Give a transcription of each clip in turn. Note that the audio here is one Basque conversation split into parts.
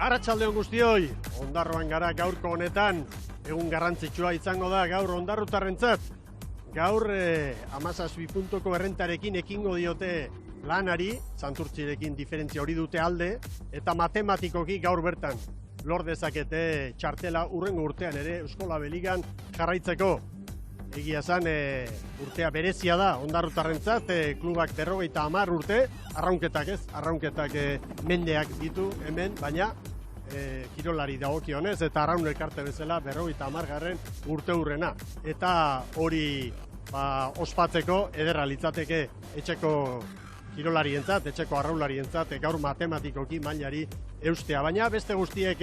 Arratsaldeon guztioi, Ondarroan gara gaurko honetan, egun garrantzitsua izango da gaur ondarrutarrentzat. Gaur 17 puntuko errentarekin ekingo diote lanari, Santurtzirekin diferentzia hori dute alde, eta matematikoki gaur bertan lor dezakete txartela urrengo urtean ere Euskola Beligan jarraitzeko. Egia esan urtea berezia da ondarrutarrentzat, klubak 50 urte, arraunketak mendeak ditu hemen, baina kirolari dagokionez eta arraun elkarte bezala 50 urte hurrena. Eta hori ospatzeko ederra litzateke etxeko kirolarientzat, etxeko arraunlarientzat gaur matematikoki mailari eustea, baina beste guztiek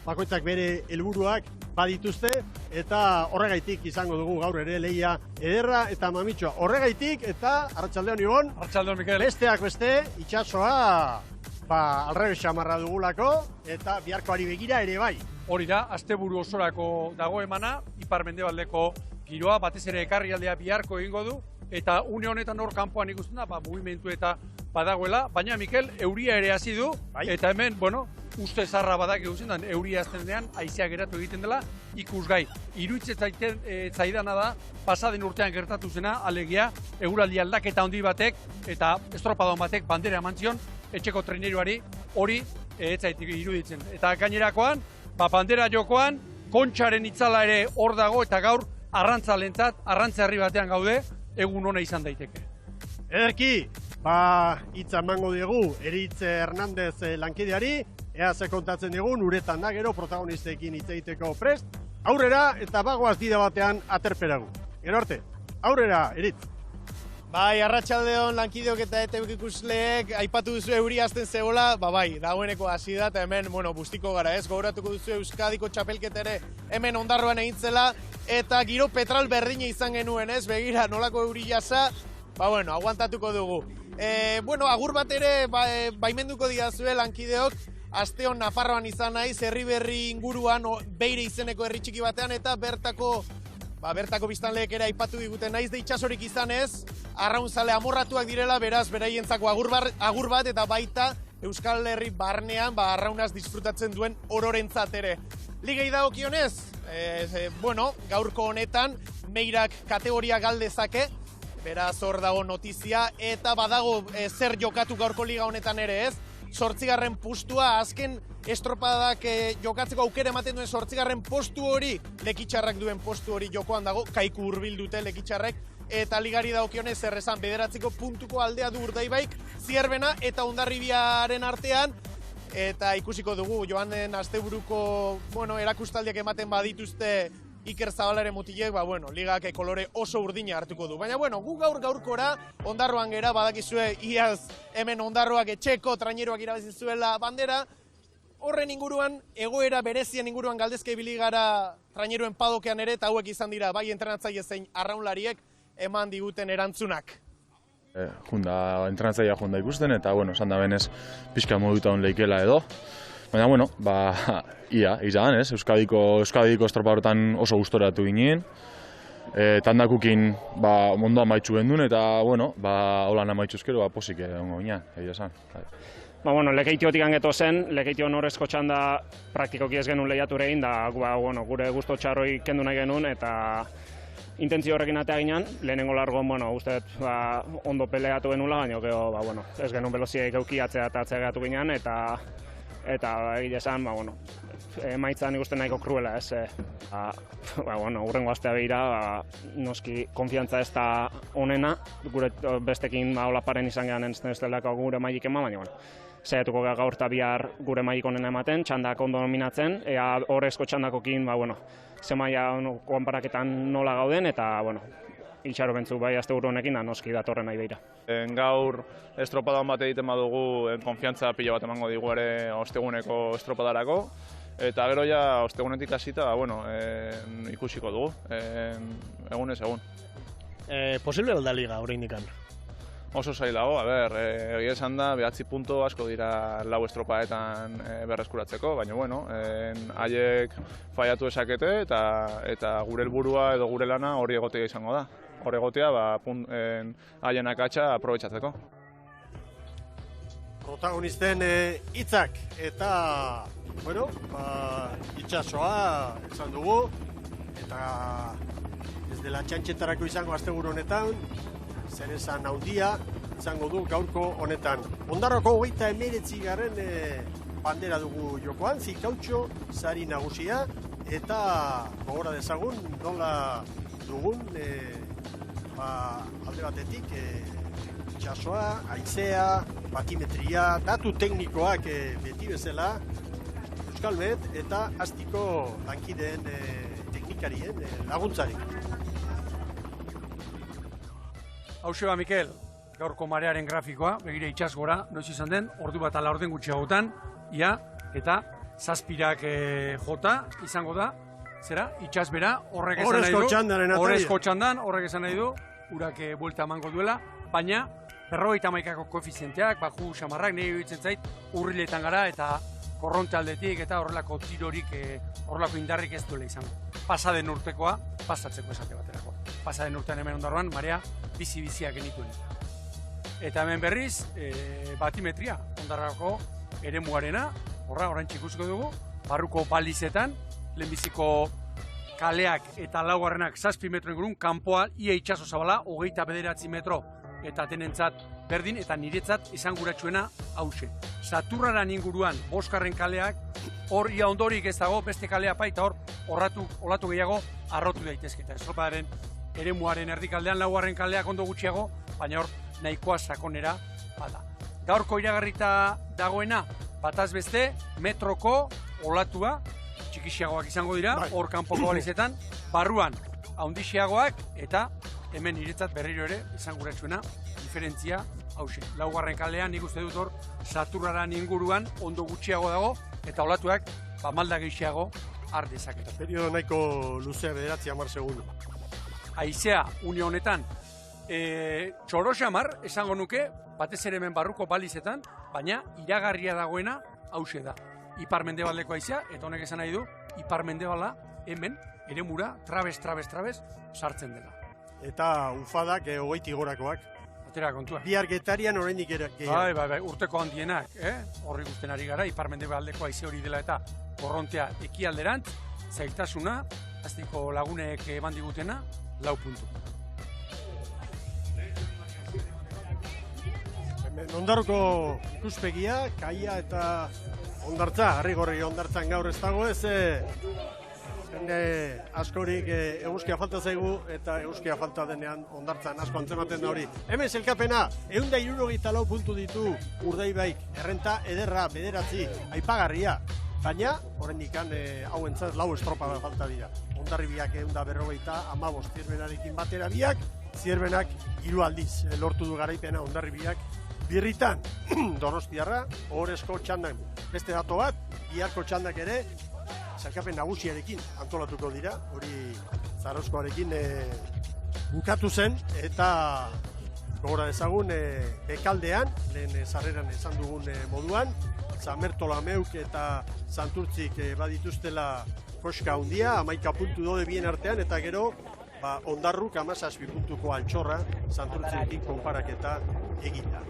bakoitzak bere helburuak badituzte eta horregaitik izango dugu gaur ere lehia ederra eta mamitxoa. Horregaitik eta arratsaldeon Ibon. Arratsaldeon Mikel. Besteak beste itsasoa alrebes xamarra dugulako eta biharkoari begira ere bai. Hori da, asteburu osorako dago emana, ipar-mendebaldeko giroa batez ere ekarrialdea biharko egingo du, eta une honetan hor kanpoan ikusten da, mugimendu eta badagoela, baina Mikel, euria ere hasi du, eta hemen, uste zarra badak eguzen, euria azten denean, haizea geratu egiten dela, ikusgai. Iruditzen zaidana da, pasaden urtean gertatu zena, alegia, eguraldi aldaketa handi batek, eta estropadon batek bandera emantzion, etxeko traineruari hori etzaitik iruditzen. Eta gainerakoan, bandera jokoan, kontxaren itzala ere hor dago, eta gaur arrantzalentzat, arrantzarri batean gaude, egun ona izan daiteke. Ederki, hitza emango diegu Eritz Hernandez lankideari, ea ze kontatzen digun, uretan da gero protagonistekin hitz egiteko prest, aurrera eta bagoaz dida batean aterperagu. Gero arte, aurrera, Eritz. Bai, arratsaldeon lankideok eta ETV ikusleek, aipatu duzu euria azten zegoela, dagoeneko hasi da, eta hemen, bustiko gara ez, gogoratuko duzu Euskadiko txapelketere hemen Ondarroan egin zela, eta giro petrol berdina izan genuen ez, begira nolako euri jasa, aguantatuko dugu. Agur bat ere baimenduko didazue lankideok, asteon Nafarroan izan naiz, herri berri inguruan, Beire izeneko herri txiki batean, eta bertako biztanleek ere aipatu diguten naiz de itxasorik izan ez, arraunzale amorratuak direla, beraz, beraientzako agur bat eta baita Euskal Herri barnean arraunaz disfrutatzen duen ororentzat ere. Ligei dagokionez, gaurko honetan, Meirak kategoria galdezake, beraz hor dago notizia, eta badago zer jokatu gaurko liga honetan ere ez, 8. postua, azken estropadak jokatzeko aukera ematen duen 8. postu hori, Lekitxarrak duen postu hori jokoan dago, kaiku hurbil dute Lekitxarrek, eta ligari dagokionez errezan 9 puntuko aldea du Urdaibaik, Zierbena eta Hondarribiaren artean, eta ikusiko dugu joan den asteburuko erakustaldiak ematen badituzte Iker Zabalaren mutilek, ligak kolore oso urdina hartuko du. Baina, gu gaurkora, Ondarroan gera, badakizue, iaz hemen Ondarroak etxeko traineruak irabazi zuela bandera, horren inguruan, egoera berezien inguruan galdezka ibili gara traineruen padokean ere, eta hauek izan dira, bai entrenatzaile zein arraunlariek eman diguten erantzunak. Entrenatzailea junda ikusten, eta, esan da benez, pixka moduta hon leikela edo. Baina, ia, izan, ez? Euskadiko estropadoretan oso gustoratu ginen. Tandakukin, ondo amaitzu gendun, eta, holan amaitzu ezkero, posik ongo ginen, egia esan. Lekeitiotik angeto zen, lekeitio norezko txanda praktikoki ez genuen lehiatu egin, da gure gusto txarroi kendu nahi genuen, eta intentzio horrekin atea ginen, lehenengo largon, uste ondo peleatu genula, baina, ez genuen beloziek euki atzea eta atzea gehatu ginen, eta egile esan, emaitza nik uste nahiko kruela, ez. Urrengo astea behira, noski konfiantza ez da onena, gure bestekin olaparen izan gehan ez delako gure maik ema, baina, saiatuko gaur eta bihar gure maik onena ematen, txandak ondo nominatzen, ea horrezko txandakokin, ze maia konparaketan nola gauden, eta, itxaro bentzu bai asteburu honekin da noski datorren nahi beira. Gaur estropadan bat egiten badugu, konfiantza pila bat emango digu ere osteguneko estropadarako, eta gero ja ostegunetik hasita, ikusiko dugu, egunez egun. Posible alda liga oraindikan? Oso zailago, egia esan da, 9 puntu asko dira lau estropaetan berreskuratzeko, baina, haiek faiatu esakete eta gure helburua edo gure lana hori egotea izango da. Hori egotea, haien akatsa aprobetxatzeko. protagonisten hitzak eta, bueno, itsasoa esan dugu, eta ez dela txantxetarako izango asteburu honetan, zer esan handia izango du gaurko honetan. Ondarroko 29. Bandera dugu jokoan, Zikautxo sari nagusia, eta gogora dezagun nola dugun alde batetik itsasoa, haizea, batimetria, datu teknikoak beti bezala, Euskalmet eta Astiko lankideen teknikarien laguntzari. Hauxe Mikel, gaurko marearen grafikoa, begira itsas gora, noiz izan den, ordu bat ala orden gutxiagotan, ia, eta zazpirak jota izango da, zera, itsas bera, horrek esan nahi du, horrezko txandan, horrek esan nahi du, urak buelta emango duela, baina 51ko koefizienteak, baju xamarrak, nahi bitzen zait, urriletan gara, eta korronte aldetik, eta horrelako tirorik, horrelako indarrik ez duela izango. Pasaden urtekoa, pasatzeko esate baterako. Pasaden urtean hemen Ondarroan, marea bizi-biziak genituen. Eta hemen berriz, batimetria, Ondarrako eremuarena, orain ikusiko dugu, barruko balizetan, lehenbiziko kaleak eta laugarrenak 7 metro ingurun, kanpoa ia itsaso zabala 29 metro, eta denentzat berdin eta niretzat esanguratsuena hauxe. Saturraren inguruan 5. kaleak, hor ia ondorik ez dago, beste kalea paita hor, olatu gehiago arrotu daitezketa. Estropadaren eremuaren erdikaldean 4. kaleak ondo gutxiago, baina hor nahikoa sakonera bada. Gaurko iragarrita dagoena, bataz beste, metroko olatua, txikixiagoak izango dira, hor kanpoko balizetan, barruan haundixiagoak, eta hemen niretzat berriro ere, esanguratsuena, diferentzia hauxe. 4. kalean nik uste dut hor, Saturraren inguruan ondo gutxiago dago, eta olatuak malda gehiago har dezaketa. Periodo nahiko luzea 9-10 segundu. Haizea, une honetan, txoro xamar, esango nuke, batez ere hemen barruko balizetan, baina iragarria dagoena hauxe da. Ipar-mendebaldeko haizea, eta honek esan nahi du, ipar-mendebala hemen, eremura, trabez, sartzen dela. Eta ufadak 20 gorakoak. Atera kontua. Bihar Getarian oraindik ere. Bai, urteko handienak, horri guztien ari gara, ipar-mendebaldeko haize hori dela eta korrontea ekialderant, zailtasuna, Astiko lagunek eman digutena, 4 puntu. Ondarroko ikuspegia, kaia eta ondartza, harrigorri ondartzan gaur ez dago ez, askorik eguzkia falta zaigu eta eguzkia falta denean ondartzan asko antzematen da hori. Hemen zelkapena, 164 puntu ditu Urdaibaik, errenta ederra, 9, aipagarria. Baina, horrendik hauentzat 4 estropada falta dira. Hondarribiak 150, Zierbenarekin batera biak, Zierbenak 3 aldiz lortu du garaipena Hondarribiak. Birritan, Donostiarra, ohorezko txandan beste dato bat, biharko txandak ere, sailkapen nagusiarekin antolatuko dira, hori Zarozkoarekin bukatu zen, eta gogora dezagun, bekaldean, lehen sarreran esan dugun moduan, San Bertolameuk eta Santurtzik badituztela koska handia, 11 puntu dode bien artean, eta gero, Ondarruk 17 puntuko altxorra Santurtzirekin konparaketa eginda.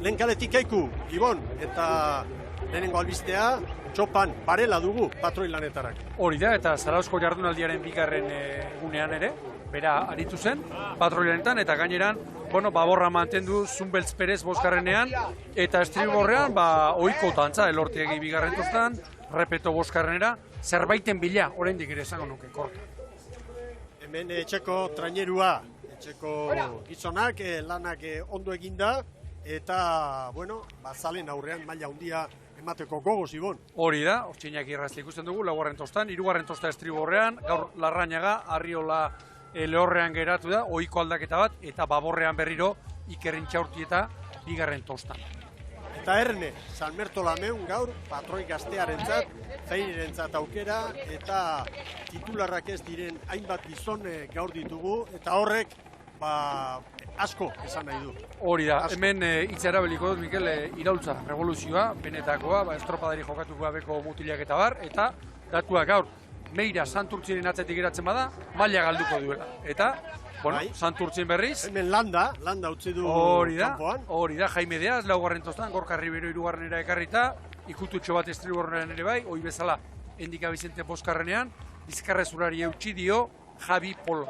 Lehen kaletik kaiku, Ibon, eta lehenengo albistea, txopan barela dugu patroi lanetarak. Hori da, eta Zarauzko jardunaldiaren 2. gunean ere, bera aritu zen, patroi lanetan, eta gaineran, baborra mantendu Zunbeltz Perez 5. eta Estriborrean, ohiko tantza, elortiegi 2. tostan, Repeto 5. Zerbaiten bila, oraindik ere esango nuke, korta. Hemen etxeko trainerua, etxeko gizonak, lanak ondo eginda, eta, zalen aurrean maila handia emateko gogoz, Ibon. Hori da, Ortxinak irrazte ikusten dugu, 4. tostan, 3. tosta Estriborrean, gaur Larrañaga, Arriola lehorrean geratu da, ohiko aldaketa bat, eta Baborrean berriro Ikerrintxaurti eta 2. tostan. Eta erne, San Bertolameun gaur, patroi gaztearentzat, zainirentzat aukera, eta titularrak ez diren hainbat gizon gaur ditugu, eta horrek, asko esan nahi du. Hori da, hemen hitza erabiliko dut, Mikel, iraultza, revoluzioa, benetakoa, estropadari jokatu gabeko mutilak eta bar, eta datuak gaur, Meira Santurtziren atzetik geratzen bada, maila galduko duela. Eta Bueno, Bai. Santurtzin berriz. Hemen landa utzi du Hori kanpoan. da, Jaime Deaz, laugarren tostan, Gorka Ribero hirugarrenera ekarrita, ikututxo bat estriborrean ere bai, hoi bezala, Endika Bizente boskarrenean, bizkarrezurari eutxi dio Javi Polo.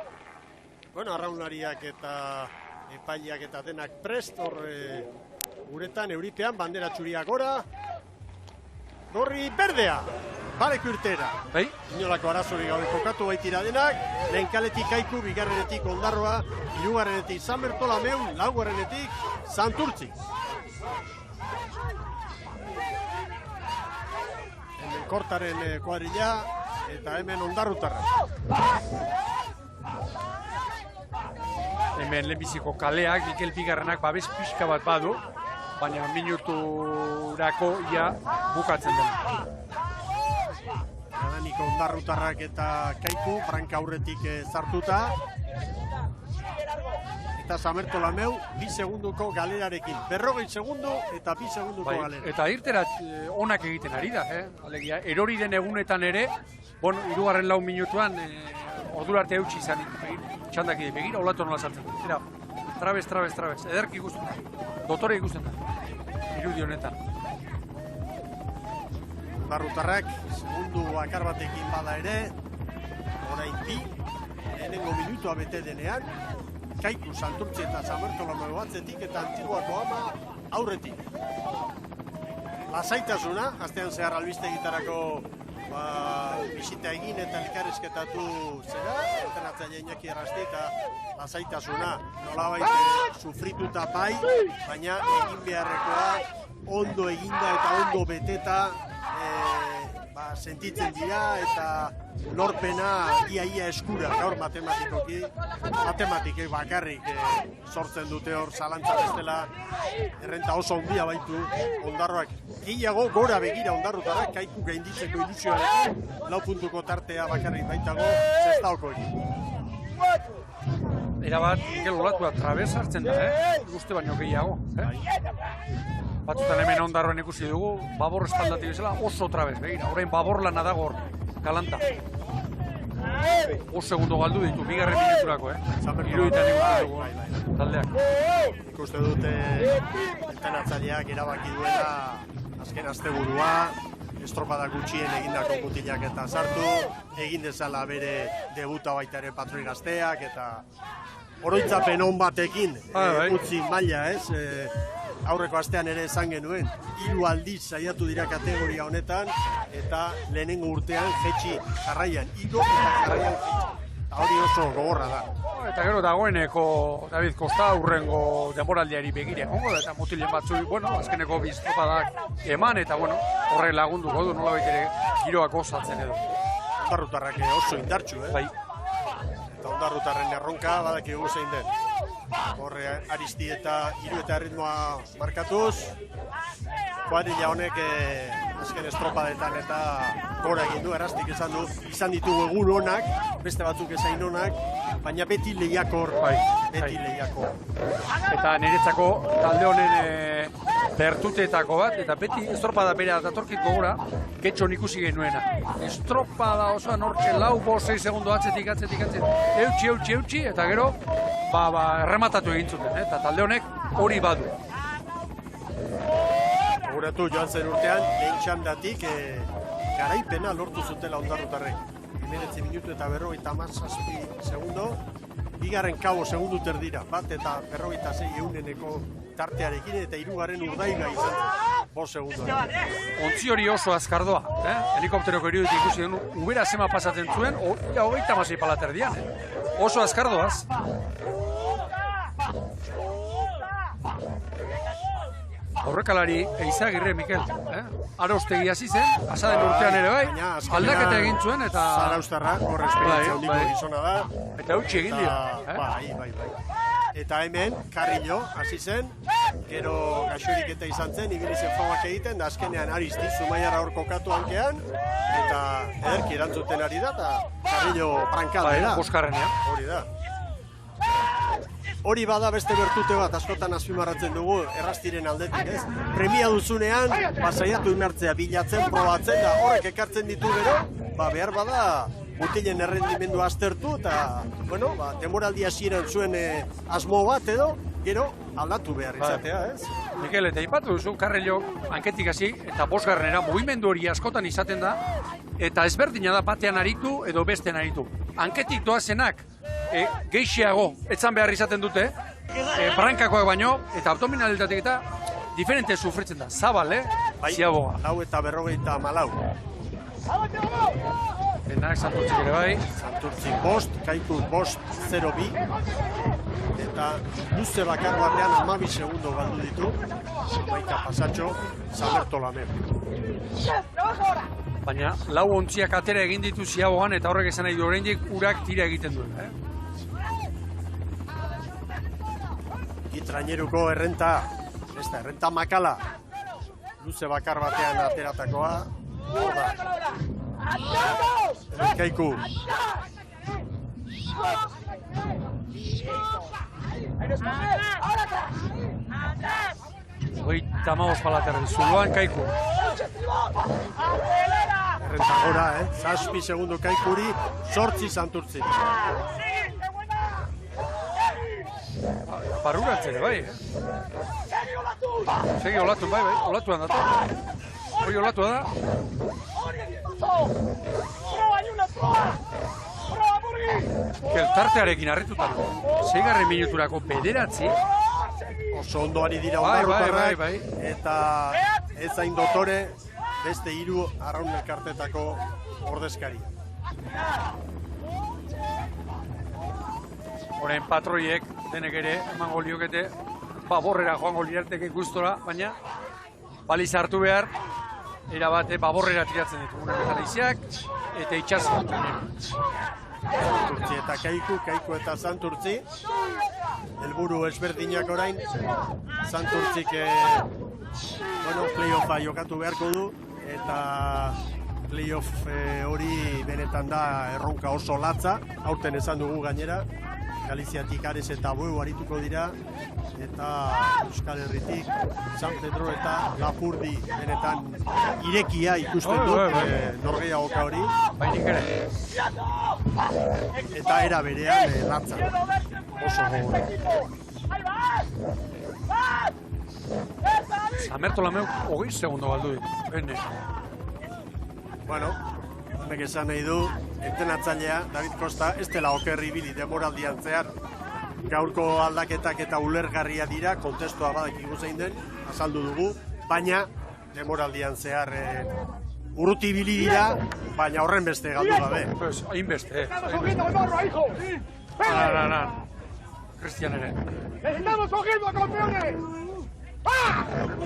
Bueno, arraunlariak eta epaileak eta denak prest, hor guretan euripean, bandera txuriak gora, gorri berdea, bareko irtera. Bai? Inolako arazori gabe kokatu baitira denak, lehen kaletik Kaiku, bigarrenetik Ondarroa, hirugarrenetik San Bertolameu, laugarrenetik Santurtzi. Hemen Kortaren kuadrilla eta hemen Ondarrutarra. Hemen lehenbiziko kaleak, Mikel Bigarrenak babes pixka bat badu, baina minuturako ia bukatzen dena. Jadanik Ondarrutarrak eta Kaiku, branka aurretik zartuta. Eta San Bertolameu, 2 segunduko galerarekin. 40 segundu eta 2 segunduko galera. Eta irterat onak egiten ari da, alegia, erori den egunetan ere, bueno, 3. minutuan, ordura arte eutxi izan, txandaki begira, olatu nola sartzen. Era, trabez, ederki ikusten da, dotore ikusten da, irudi honetan. Ondarrutarrak, segundu bakar batekin bada ere, orain bi, lehenengo minutua bete denean, Kaiku, Santurtzi eta San Bertolameu atzetik eta Antiguako Ama aurretik. Lasaitasuna, astean zehar albistegitarako bisita egin eta elkarrizketatu zera, entrenatzaile Iñaki Errasti eta lasaitasuna nolabait sufrituta bai, baina egin beharrekoa ondo eginda eta ondo beteta sentitzen dira eta lorpena ia eskura gaur matematikek bakarrik sortzen dute hor zalantza bestela errenta oso handia baitu Ondarroak. Gehiago gora begira Ondarrutarrak Kaiku gainditzeko ilusioarekin 4 puntuko tartea bakarrik baitago zestaoko egin. Erabat, Mikel olatua trabez hartzen da, guzti baino gehiago. Batzutan hemen Ondarroan ikusi dugu, babor espaldatik bezala oso trabez, begira, orain babor lana dago hor, galanta. 5 segundo galdu ditu, bigarren minuturako, iruditan ikusten dugu taldeak. Ikuste dute entrenatzaileak erabaki duela azken asteburua, estropada gutxien egindako mutilak eta sartu, egin dezala bere debuta baita ere Patroi Gazteak eta oroitzapen on batekin utzi maila, aurreko astean ere esan genuen, 3 aldiz saiatu dira kategoria honetan eta lehenengo urtean jetxi jarraian, hori oso gogorra da. Eta gero dagoeneko David Costa hurrengo denboraldiari begira egongo da eta mutilen batzui, bueno, azkeneko biztopadak eman eta bueno, horre lagunduko du nolabait ere giroak osatzen edo. Ondarrutarrak oso indartsu, Bai. Eta Ondarrutarren erronka badakigu zein den. Horre Aristi eta hiru eta erritmoa markatuz, kuadrilla honek azken estropadetan eta gora egin du, Errastik esan du, izan ditugu egun onak, beste batzuk ezain onak, baina beti lehiakor, beti lehiakor. Eta niretzako talde honen bertuteetako bat, eta beti estropada bera datorkit gogora, getxon ikusi genuena. Estropada osoan hortxe 4-6 segundo atzetik, eutxi, eta gero, errematatu egin zuten, eta talde honek hori badu. Gogoratu joan zen urtean, lehen txandatik garaipena lortu zutela Ondarrutarrek. 19 minutu eta 57 segundo, bigarren kabo segundu terdira, bat eta 46 euneneko tartearekin eta hirugarren urdaiga izan zen, 5 segundu. Ontzi hori oso azkardoa, helikopteroko iruditik ikusi den, ubera zema pasatzen zuen, 36 palaterdian, oso azkardoaz. Aurrekalari Eizagirre Mikel, Araustegi hasi zen, pasaden urtean ere bai, aldaketa egin zuen eta... Zaraustarra, horre esperientzia handiko gizona da. Eta eutxi egin dio. Bai. Eta hemen, Carrillo hasi zen, gero gaixorik eta izan zen, ibilizen frogak egiten, da azkenean Aristi, Zumaiarra hor kokatu hankean, eta ederki erantzuten ari da, eta Carrillo prankaldera. Boskarrenean. Hori da. Hori bada beste bertute bat askotan azpimarratzen dugu Errastiren aldetik, ez? Premia duzunean, saiatu inmertzea bilatzen, probatzen da, horrek ekartzen ditu gero, behar bada mutilen errendimendua aztertu, eta, bueno, denboraldi hasieran zuen asmo bat edo, gero aldatu behar izatea, ez? Mikel, eta ipatu duzu, Karrello hanketik hasi eta bosgarrenera mugimendu hori askotan izaten da, eta ezberdina da batean aritu edo bestean aritu. Hanketik doazenak geixiago etzan behar izaten dute, brankakoak baino, eta abdominaletatik eta diferente sufritzen da. Zabal, ziaboga. 4:54. Enak Santurtzik ere bai. Santurtzik 5, Kaiku 5:02. Eta luze bakar batean 12 segundo galdu ditu. Baita pasatxo, Samerto Lameu. Baina lau ontziak atera egin ditu ziabogan eta horrek esan nahi du oraindik urak tira egiten duen. Traineruko errenta, errenta makala. Luze bakar batean ateratakoa. Kaiku. Hogeita hamabost palaterri, Zuluan Kaiku. Errenta gora, 7 segundo Kaikuri, 8 Santurtzi. Barruratzen ere bai, Segi olatu, bai, olatuan datu. Hori olatua da. Tartearekin harrituta. 6. minuturako 9. Oso ondo ari dira ondarrutarrak, eta ez hain dotore beste 3 arraun elkartetako ordezkaria. Horen patroiek denek ere emango liokete baborrera joango lirateke gustora, baina baliz hartu behar, erabate baborrera tiratzen ditu. Metaliziak eta itxasen. Santurtzi eta Kaiku eta Santurtzi. Helburu ezberdinak orain. Santurtzik playoffa jokatu beharko du, eta playoff hori benetan da erronka oso latza. Aurten esan dugu gainera. Galiziatik Ares eta Bueu arituko dira, eta Euskal Herritik San Pedro eta Lapurdi benetan irekia ikusten dut norgehiagoka hori. Bainik ere. Eta era berean latza. Oso gogorra. Samerto Lameu 20 segundo galdu ditu. Bueno, honek esan nahi du, entrenatzailea, David Costa, ez dela okerri bili demoraldian zehar. Gaurko aldaketak eta ulergarria dira, kontestua badakigu zein den, azaldu dugu, baina demoraldian zehar urruti bili dira, baina horren beste galdu gabe. Pues, hainbeste. Cristian ere. ¡Necesitamos cogiendo, campeones!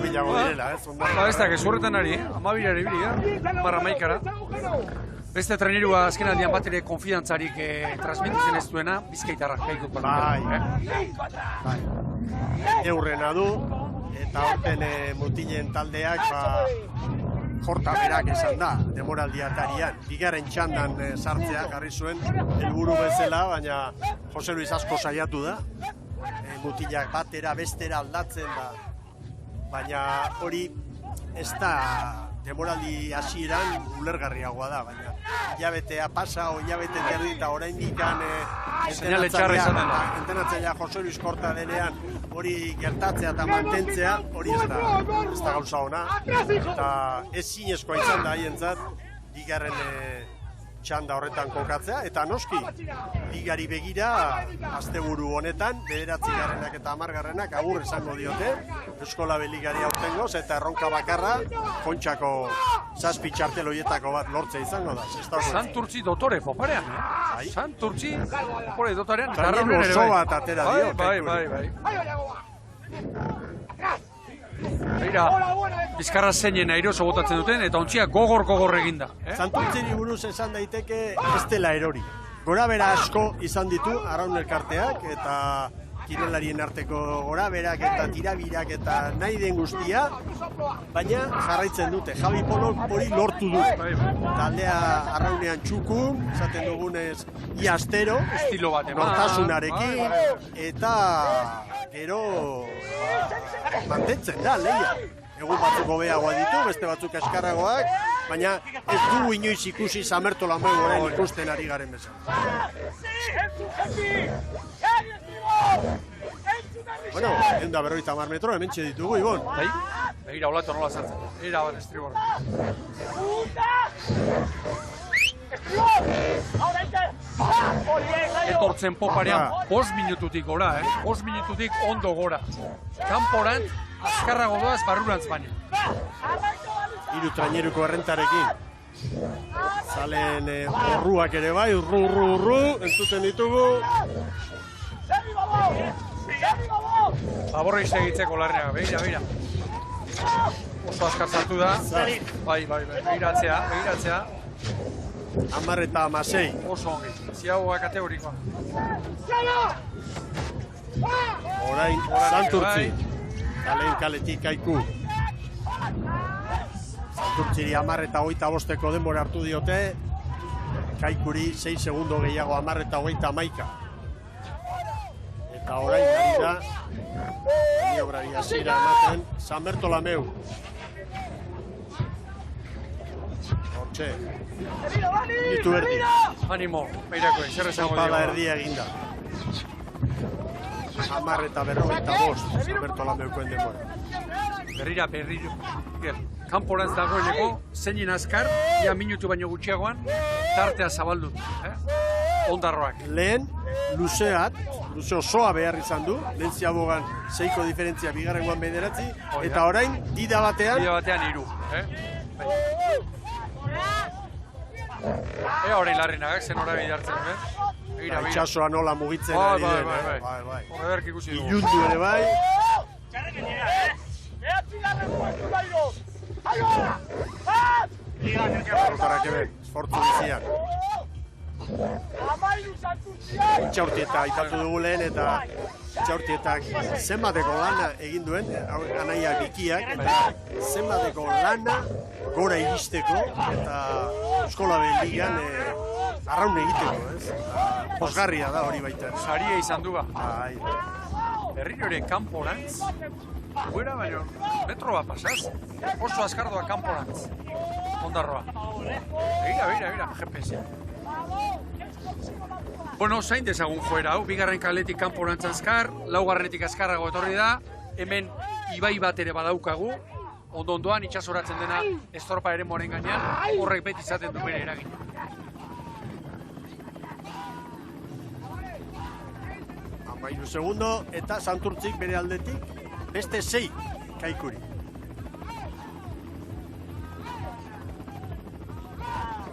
Bilago direla, Ez da, gezurretan ari, amabirari biri, barra maikara. Beste trainerua azken aldian bat ere konfidantzarik transmititzen ez duena, Bizkaitarra Kaiku. Bai. Eurrena du, eta horten mutilen taldeak, jorta berak esan da, demoraldiatarian. Bigarren txandan sartzea jarri zuen, helburu bezala, baina Jose Luis asko saiatu da. Mutilak batera, bestera aldatzen da. Baina hori ez da demoraldi hasieran ulergarriagoa da, baina hilabetea pasa, hilabete terdi eta oraindik entrenatzailea Jose Luis Korta denean hori gertatzea eta mantentzea, hori ez da gauza ona, eta ez zinezkoa izan da haientzat bigarren txanda horretan kokatzea, eta noski, ligari begira, asteburu honetan, 9. eta 10. agur esango diote, Eskola Beligari aurtengoz, eta erronka bakarra, Kontxako 7 txartel horietako bat lortzea izango da. Santurtzi dotore poparean, Santurtzi dotore dotarean, traineru oso bat atera dio. Bai. Beira, Bizkarra zeinen airoso botatzen duten, eta ontziak gogor eginda. Santurtziri buruz esan daiteke ez dela erori. Gora bera asko izan ditu, arraun elkarteak, eta kirolarien arteko gora berak eta tirabirak eta nahi den guztia, baina jarraitzen dute. Javi Polok hori lortu du. Taldea arraunean txukun, esaten dugunez iastero, estilo bat nortasunarekin, eta gero mantentzen da, lehia. Egun batzuk hobeagoa ditu, beste batzuk eskarragoak, baina ez du inoiz ikusi Samertola meu orain ikusten ari garen bezala. Bueno, 150 metro hementxe ditugu, Ibon. Bai, begira olatu nola sartzen. Era bat estribor. Etortzen poparean 5 minututik gora, 5 minututik ondo gora. Kanporant, azkarrago doaz, barrurantz baina. Hiru traineruko errentarekin. Zalen horruak ere bai, urru, entzuten ditugu. Laborra izegitzeko larreaga, begira. Oso azkar sartu da. Bai, begiratzea. 10-16. Oso ongi, ziagoa kategorikoa. Orain Santurtzi. Kalen kaletik Kaiku. Santurtziri 10-25 denbora hartu diote. Kaikuri 6 segundo gehiago 10-31. Eta orain ari da maniobrari hasiera ematen Samertola meu. Hortxe. Minutu erdi. Animo, beirako, zer esango Estampada diogu. erdia eginda. 10-45 Samertola meukoen denbora. Berriro. Kanporantz dagoeneko, zeinin azkar, ia minutu baino gutxiagoan, tartea zabaldut. Ondarroak. Lehen, luze osoa behar izan du, lehen ziabogan 6ko diferentzia bigarrengoan 9, eta orain, dida batean 3. Ea orain larrinagak, zen hori bidartzen, Begira. itxasoa nola mugitzen ari den. Bai. Horre berk ikusi dugu. Ilundu ere bai. Hortarrak eben, esfortzu biziak. Itxaurtieta aipatu dugu lehen eta Itxaurtietak zenbateko lana egin duen, anaia bikiak, eta zenbateko lana gora iristeko eta Eskola Ligan arraun egiteko, ez? Posgarria da hori baita. Saria izan du ba. Bai. Berriro ere kanporantz, guera baino, metro bat pasaz, oso azkardoa kanporantz, Ondarroa. Begira, GPS. Bueno, zain dezagun joera hau, bigarren kaletik kanporantz azkar, laugarrenetik azkarrago etorri da, hemen ibai bat ere badaukagu, ondoan itxasoratzen dena estorpa ere moren gainean, horrek beti izaten du bere eragin. Amairu segundo eta Santurtzik bere aldetik beste 6 Kaikuri.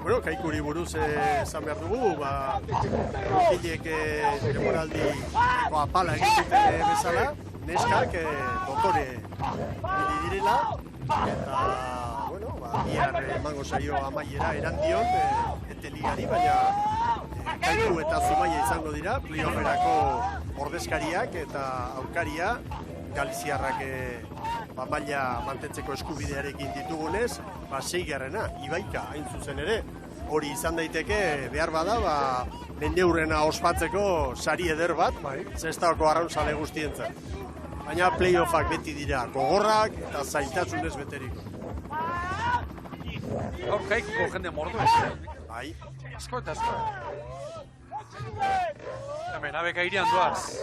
Bueno, Kaikuri buruz esan behar dugu, mutilek demoraldi apala egiten bezala, neskak dotore direla, eta, bueno, bihar emango zaio amaiera erandion, eteligari, baina Kaiku eta Zumaia izango dira, playofferako ordezkariak eta aurkaria, Galiziarrak maila mantentzeko eskubidearekin ditugunez, 6. Ibaika hain zuzen ere. Hori izan daiteke behar bada, mendeurrena ospatzeko sari eder bat, zestako arraunzale guztientzat. Baina playoffak beti dira gogorrak eta zailtasunez beteriko. Gaur Kaikuko jende mordu ez. Bai. Asko eta asko. Hemen, abeka irian doaz.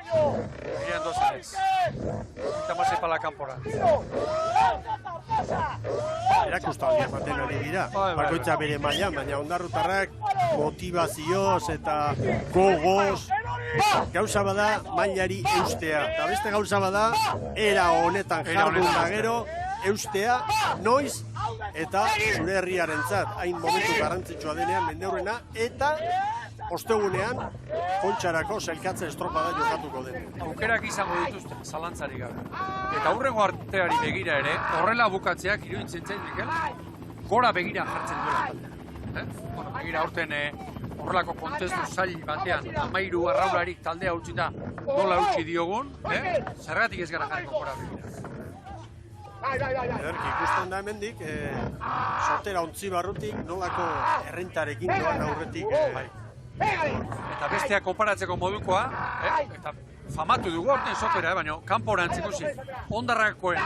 Irian doaz. Eta mazei pala kanpora. Erakustaldia ematen ari dira. Bakoitza bere mailan, baina ondarrutarrak motivazioz eta gogoz. Gauza bada mailari eustea. Eta beste gauza bada era honetan jardun da gero eustea noiz eta zure herriarentzat hain momentu garrantzitsua denean mendeurrena eta ostegunean kontxarako sailkatze estropada jokatuko den. Aukerak izango dituzte, zalantzarik gabe. Eta hurrengo arteari begira ere, horrela bukatzeak iruditzen zait, Mikel, gora begira jartzen duela. Bueno, begira aurten horrelako kontestu zail batean, 13 arraularik taldea utzita nola utzi diogun, zergatik ez gara jarriko gora begira. Ederki, ikusten da hemendik, Sotera ontzi barrutik nolako errentarekin doan aurretik. Eta bestea konparatzeko modukoa, eta famatu dugu orten sotera, baina kanporantz ikusi. Ondarrakoen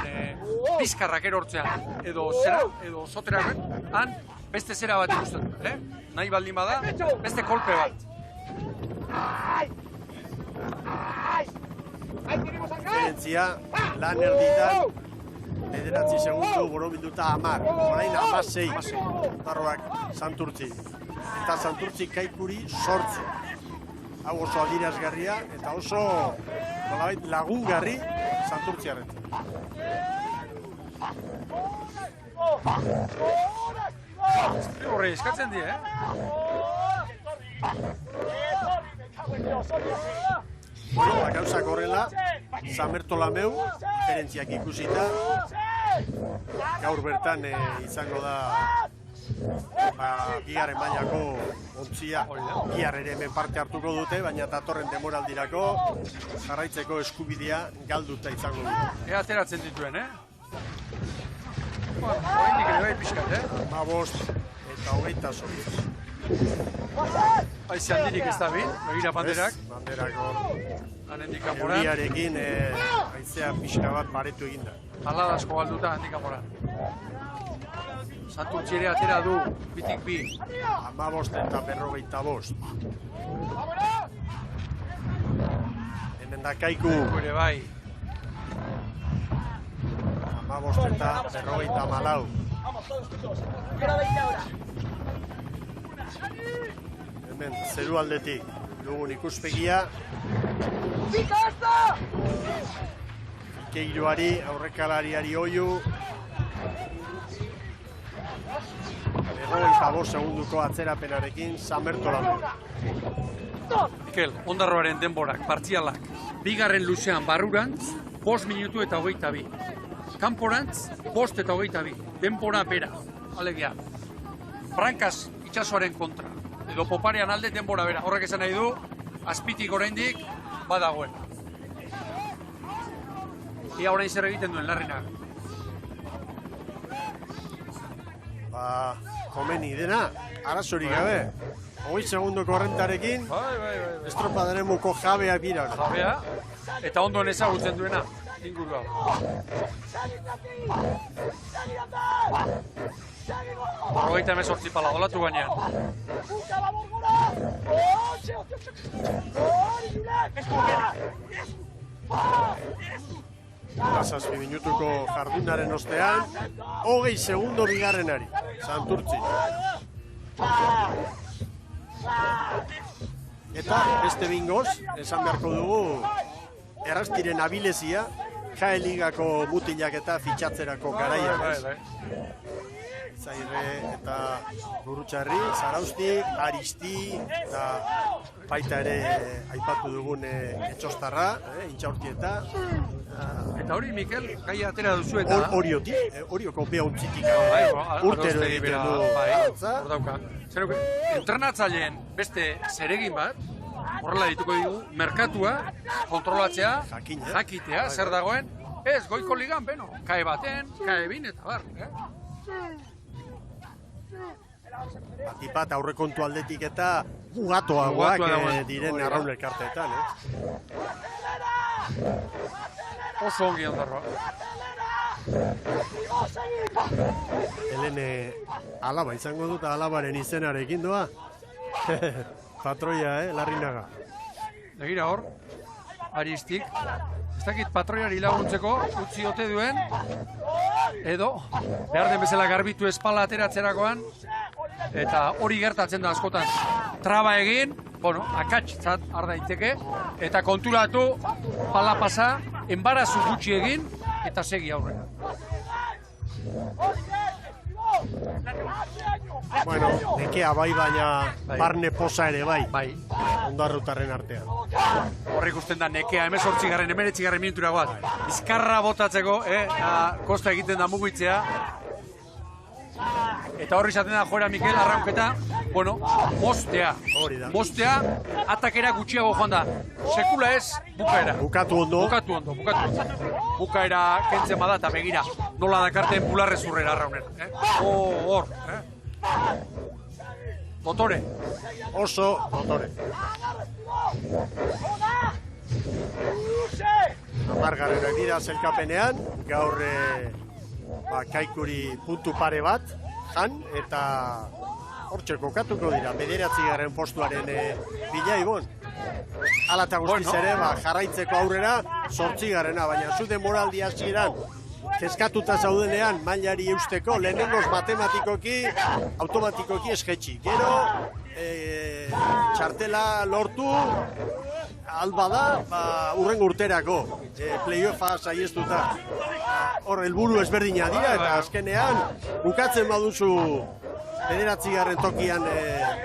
pizkarrak erortzean, edo zera, edo soterakoen, han beste zera bat ikusten. Nahi baldin bada, beste kolpe bat. Diferentzia, lan erditan, 9 segundu borobilduta 10, orain 16 Ondarroak Santurtzi. Eta Santurtzi Kaikuri 8. Hau oso adierazgarria eta oso nolabait lagungarri Santurtziarren. Horre, eskatzen di, Bueno, gauzak horrela, Samertolameu, diferentziak ikusita, gaur bertan izango da bigarren mailako ontzia, bihar ere hemen parte hartuko dute, baina datorren demoraldirako jarraitzeko eskubidea galduta izango dute. Ateratzen dituen, Oraindik ere bai pixkat, 15 eta 28. Haize handirik ez da bin, begira banderak. Banderak hor. Handik kanporan. Euriarekin haizea pixka bat baretu eginda. Aladasko galduta handik kanporan. Santurtzi ere atera du, bitik bi. 15 eta 45. Hemen da Kaiku. Ere bai. 15 eta 54. Hemen, zeru aldetik dugun ikuspegia. Ikeiroari, aurrekalariari oiu. 45 segunduko atzerapenarekin Samertolameu. Mikel, Ondarroaren denborak, partzialak. Bigarren luzean barrurantz, 5 minutu eta 22. Kanporantz, 5 eta 22. Denbora bera, alegia. Brankaz itxasoaren kontra. Edo Poparean alde denbora bera. Horrek esan nahi du, azpitik oraindik badagoen. Ia orain zer egiten duen Larrinak. Komeni dena, arazorik gabe. 20 segundoko horrentarekin, estropaderemuko jabea bira. Jabea, eta ondoen ezagutzen duena, ingurua. Hogeita 18 pala, dolatu gainean. Zazpi minutuko jardunaren ostean, 20 segundo bigarrenari, Santurtzi. Eta beste bingoz, esan beharko dugu, errastiren abilezia, Jae Ligako mutilak eta fitxatzerako garaia. Zaire eta Gurutxarri, Zarausti, Aristi, eta baita ere aipatu dugun Etxostarra, Intxaurtieta. Eta hori, Mikel, gai atera duzu eta... Horioko behontzitik urtero egiten du. Hor dauka. Entrenatzaileen beste zeregin bat, horrela dituko digu, merkatua, kontrolatzea, jakitea, zer dagoen, ez, goiko ligan, beno, kae baten, kae bin, eta bar. Batipat aurrekontu aldetik eta jugatoagoak diren arraun elkarteetan. Oso ongi Ondarroa. Helene alaba izango dut, alabaren izenarekin doa. Patroia, Larrinaga. Begira hor, Aristik, ez dakit patroiari laguntzeko, utzi ote duen, edo, behar den bezala garbitu espala ateratzerakoan, eta hori gertatzen da askotan. Traba egin, bueno, akatxtzat har daiteke, eta konturatu, pala pasa, enbarazu gutxi egin, eta segi aurrera. Bueno, nekea bai, baina barne posa ere bai. Bai. Ondarrutarren artean. Horrik usten da nekea, 19. minutura goaz. Bizkarra botatzeko, kosta egiten da mugitzea. Eta horri izaten da joera Mikel arraunketa, bueno, mostea. Mostea, atakera gutxiago joan da. Sekula ez, bukaera. Bukatu ondo. Bukaera kentzen bada eta begira. Nola dakarten bularrez urrera arraunera. Hor, Dotore. Oso dotore. amargarrenak dira zelkapenean, gaur Kaikuri puntu pare bat, jan, eta hortxe kokatuko dira, 9. postuaren bila ibon. Hala eta guztiz ere, jarraitzeko aurrera, 8. baina zu demoraldi hasieran kezkatuta zaudenean mailari eusteko, lehenengoz matematikoki, automatikoki esgetxi. Gero, txartela lortu, alba da, urrengo urterako, playoffa saiestuta. Hor, helburu ezberdina dira, eta azkenean, bukatzen baduzu 9. tokian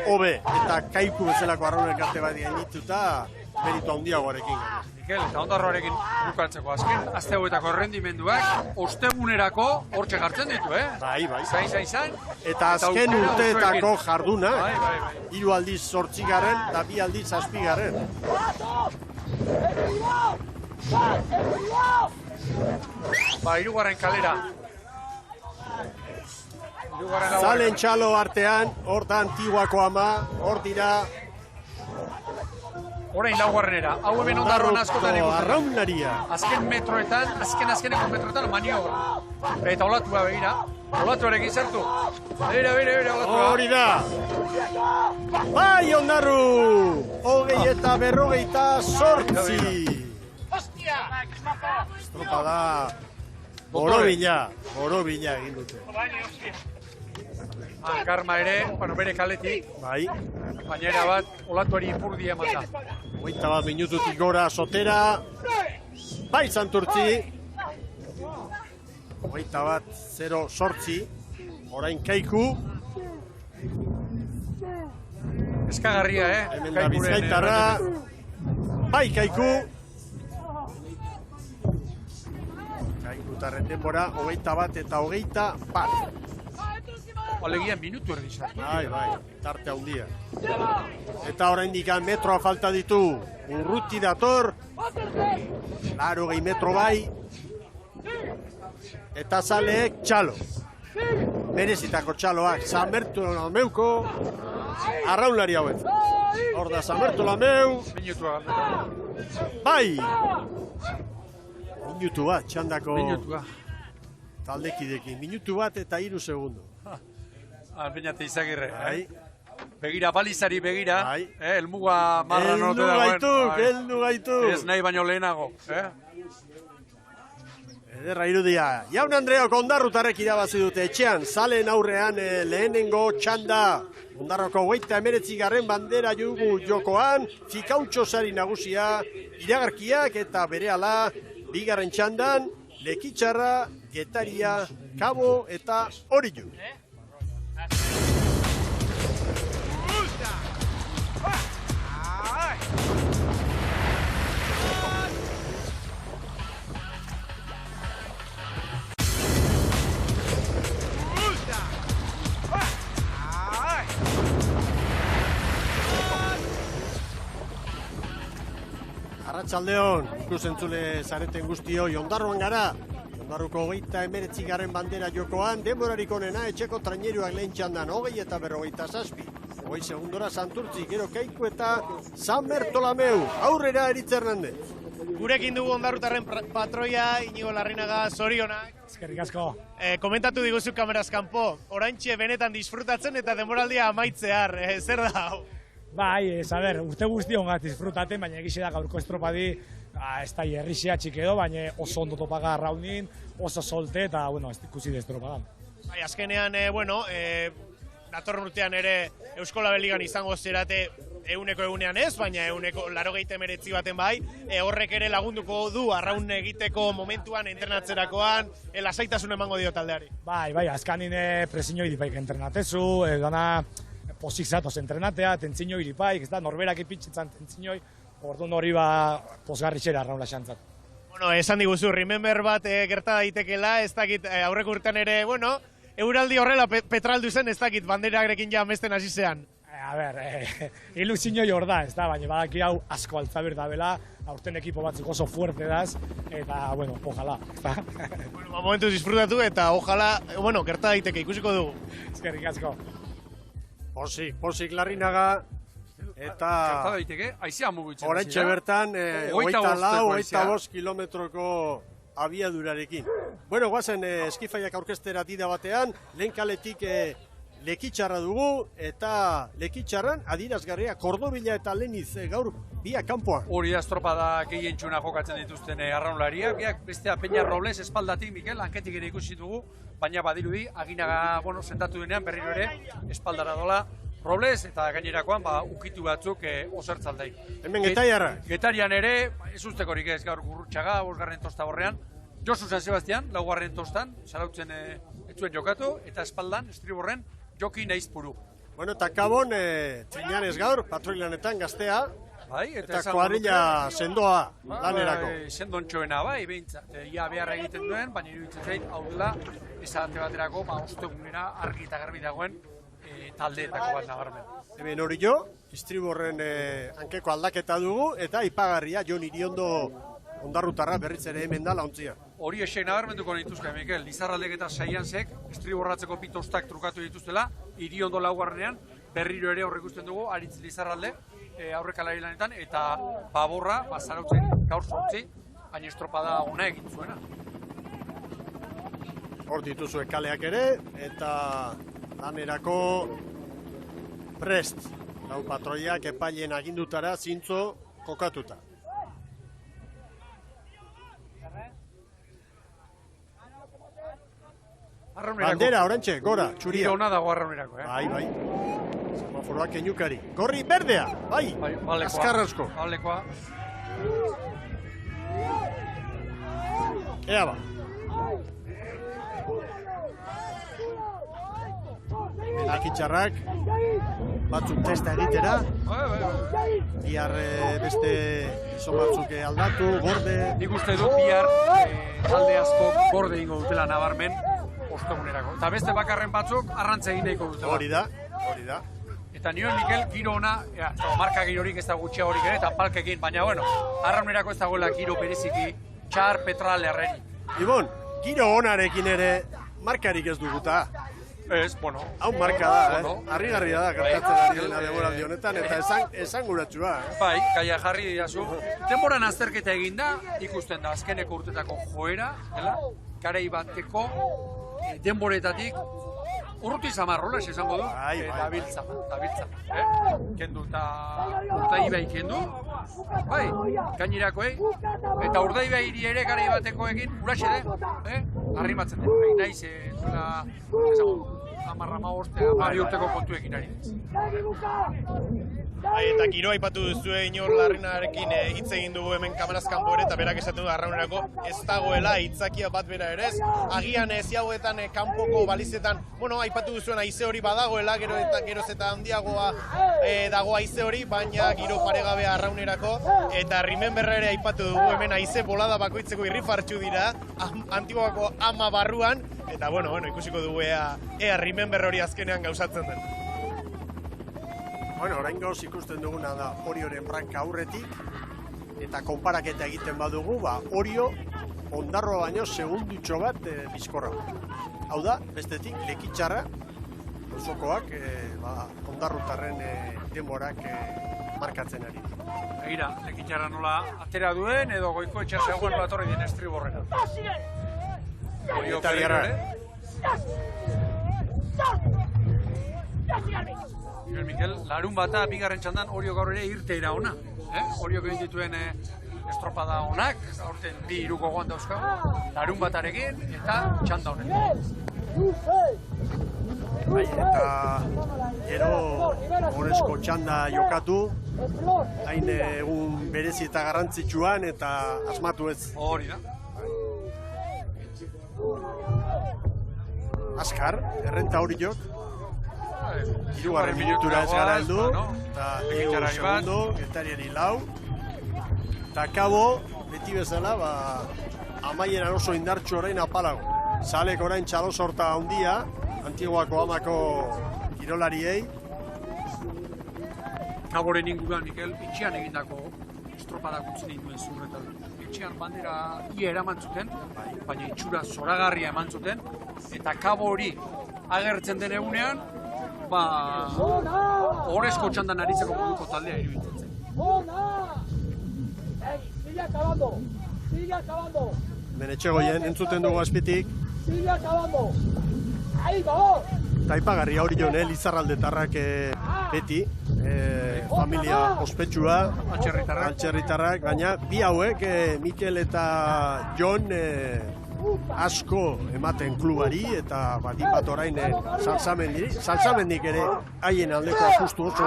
hobe, eta Kaiku bezalako arraunek arte bat gainituta, meritu handiagoarekin. Mikel, eta Ondarroarekin bukatzeko azken, azte hauetako errendimenduak, ostegunerako hortxe jartzen ditu, Bai. Zain. Eta azken urteetako jarduna, 3 aldiz 8. eta 2 aldiz 7. Hirugarren kalera. Zalen txalo artean, hor da Antiguako ama, hor dira orain laugarrenera. Hau hemen Ondarroan askotan ikusten. Arraunaria. Azken metroetan, azkeneko metroetan maniobra. Eta olatua begira. Olatuarekin sartu. Begira, olatua. Hori da. Bai, Ondarru! 20 eta 58. Estropada. Borobila egin dute. Karma ere, bere kaletik. Bai. Baina bat, olatuari ipurdi emata. 21 minututik gora Sotera. Bai, Santurtzi. 21-0-8. Orain Kaiku. Eskagarria, Hemen da Bizkaitarra. Bai, Kaiku. Kaikutarren denbora, 21 eta 21. Alegian minutu erdizat. Bai, tarte handia. Eta oraindik metroa falta ditu. Urruti dator. 80 metro bai. Eta zaleek txalo. Merezitako txaloak. Sanbertu Lameuko. Arraunlari hauet. Hor da Sanbertu Lameu. Minutua. Bai! Minutu bat, txandako Minutua. taldekidekin. Minutu bat eta 3 segundu. Alpeñate Izagirre. Bai. Begira, balizari begira. Bai. Elmuga marra note dagoen. Eldu gaituk. Ez nahi baino lehenago. Ederra irudia. Jaun Andreok Ondarrutarrek irabazi dute etxean. Zalen aurrean lehenengo txanda. Ondarroko 29. bandera jugu jokoan. Fikautxo sari nagusia. Iragarkiak eta berehala. Bigarren txandan. Lekitzarra, Getaria, Kabo eta Orillu. Arratsaldeon, ikusentzule zareten guztioi, Ondarroan gara. Ondarruko 29. bandera jokoan, denborarik onena etxeko traineruak lehen txandan 20 eta 57. 20 segundora Santurtzi, gero Kaiku eta San Bertolameu. Aurrera Eritz Hernandez. Gurekin dugu Ondarrutarren patroia, Inigo Larrinaga, zorionak. Eskerrik asko. Komentatu diguzu kameraz kanpo, oraintxe benetan disfrutatzen eta denboraldia amaitzear, zer da hau? Bai, urte guztion gat disfrutaten, baina egixe da gaurko estropadi, ez da herrixea txik edo, baina oso ondo topaga raunin, oso solte eta, ez ikusi de estropadan. Bai, azkenean, datorren urtean ere Euskola Beligan izango zerate egunean ez, baina 89 baten bai, horrek ere lagunduko du arraun egiteko momentuan, entrenatzerakoan, lasaitasun emango dio taldeari. Bai, azkanin presiño iripaik entrenatezu, dana posik zatoz entrenatea, tentzino iripaik, ez da, norberak ipitxetzan tentzinoi, orduan hori posgarritxera arraun lasantzat. Esan diguzu, remember bat gerta daitekela, ez dakit aurreko urtean ere, euraldi horrela petraldu zen, ez dakit banderarekin ja amesten hasi zean. Ilusiñoi hor da, ez da, baina badaki hau asko altzaber da bela, aurten ekipo batzuk oso fuerte daz, eta, ojala, ez da. Momentuz disfrutatu eta ojala, gerta daiteke, ikusiko dugu. Eskerrik asko. Posik Larrinaga, Eta Gerta daiteke, haizea mugitzen. oraintxe bertan, 24 kilometroko abiadurarekin. Bueno, guazen eskifaiak aurkeztera dida batean, lehen kaletik Lekitxarra dugu, eta Lekitxarran adirazgarria Kordobila eta Leniz gaur biak kanpoan. Hori da estropada gehien txuna jokatzen dituzten arraunlariak, biak bestea Peña Robles espaldatik, Mikel, hanketik ere ikusi dugu, baina badirudi, Aginaga, sentatu denean berriro ere, espaldara dola Robles, eta gainerakoan, ukitu batzuk osertzaldei. Hemen Getariarra. Getarian ere, ez ustekorik ez gaur Gurrutxaga, 5. tosta horrean, Josu San Sebastian, 4. tostan, zarautzen etzuen jokatu, eta espaldan, estriborren, Joki Naizpuru. Bueno, eta Kabon, Trinanez gaur, patroilanetan gaztea, eta kuadrilla sendoa lanerako. Sendontxoena behintzat, ia beharra egiten duen, baina iruditzen zait, hau dela, esate baterako, ostegunera argi eta garbi dagoen taldeetako bat nabarmen. Hemen hori jo, Istriborren hankeko aldaketa dugu, eta ipagarria Jon Iriondo ondarrutarra berriz ere hemen da launtzia. Hori esek nabarmenduko nituzke, Mikel, Lizarraldek eta Saiansek estriborratzeko pitostak trukatu dituztela, Iriondo 4. berriro ere horrek ikusten dugu, Aritz Lizarralde, aurrekalari lanetan, eta Baborra, zarautzen gaur 8, hain estropada ona egin zuena. Hor dituzue kaleak ere, eta lanerako prest. Lau patroiak epailen agindutara zintzo kokatuta. Bandera, orantxe, gora, txuria. Giro ona dago arraunerako, Bai. Semaforoak kenyukari. Gorri berdea, bai. Azkarrasko. Balekoa. Ea ba. Lekitxarrak batzuk testa egitera. Bihar beste izan batzuk aldatu, gorde. Nik uste dut bihar talde asko gorde ingo dutela nabarmen ostegunerako. Eta beste bakarren batzuk arrantza egin nahiko dutela. Hori da. Eta nioen Mikel giro ona, marka girorik ez da gutxiagorik ere, eta palkekin, baina arraunerako ez dagoela giro bereziki, txar petral erreri. Ibon, giro onarekin ere markarik ez duguta. Ez, hau marka da, harrigarria da, gertatzen ari dena denboraldi honetan, eta esanguratsua. Bai, gaia jarri dirazu. Denboran azterketa egin da, ikusten da azkeneko urtetako joera, garai bateko denboretatik urruti zamarrola, esango du, dabiltza. Kendu eta Urdaibai kendu, bai, gainerakoei, eta Urdaibai ere garai batekoekin uraxe arrimatzen den, naiz, amarrama bari urteko kontuekin ari. Eta giro aipatu duzue Inor Larrinarekin hitz egin dugu hemen kameraz kanpo ere, eta berak esaten du arraunerako ez dagoela hitzakia bat bera ere ez. Agian ziagoetan kanpoko balizetan, aipatu duzuen haize hori badagoela, geroz eta handiagoa dago haize hori, baina giro paregabea arraunerako, eta Rememberra ere aipatu dugu hemen haize bolada bakoitzeko irrifartxu dira, Antiguako ama barruan, eta ikusiko dugu ea Remember hori azkenean gauzatzen den. Orain gauz ikusten duguna da Orioren branka aurretik, eta konparaketa egiten badugu, Orio Ondarroa baino segundutxo bat bizkorra. Hau da, bestetik, Lekitxarra, osokoak, Ondarrutarren denborak markatzen ari. Egira, Lekitxarra nola atera duen, edo goiko etxaseagoen batorri den estriborrena. Orio Getariarra. Mikel, larun bata, bigarren txandan, Orio gaur ere irteira ona. Orio egin dituen estropada onak, aurten 2 gogoan dauzkagu, larun batarekin eta txanda honetan. Eta gero horrezko txanda jokatu, hain egun berezi eta garrantzitsuan eta asmatu ez. Hori da. Azkar, errenta hori jok. 3 minutura ez gara heldu, eta 2 segundo, Getariari 4. Eta kabo, beti bezala, amaieran oso indartxo orain apalago. Zalek orain txalo sorta handia, Antiguako amako kirolariei. Kaboren inguruan, Mikel, etxean egindako estropadak utzi ninduen zurretan. Etxean bandera ia eraman zuten, baina itxura zoragarria eman zuten, eta kabo hori agertzen den egunean, Horrezko txandan aritzeko moduko taldea iruditzen zen. Sigue acabando. Sigue acabando. Benetxegoien, entzuten dugu azpitik. Sigue acabando. Ahí, vamos. Taipagarria hori jo, Lizarraldetarrak beti. Familia ospetsua. Altxerritarrak. Baina, bi hauek, Mikel eta Jon, asko ematen klubari eta batipat orain salsamendik ere haien aldeko apustu oso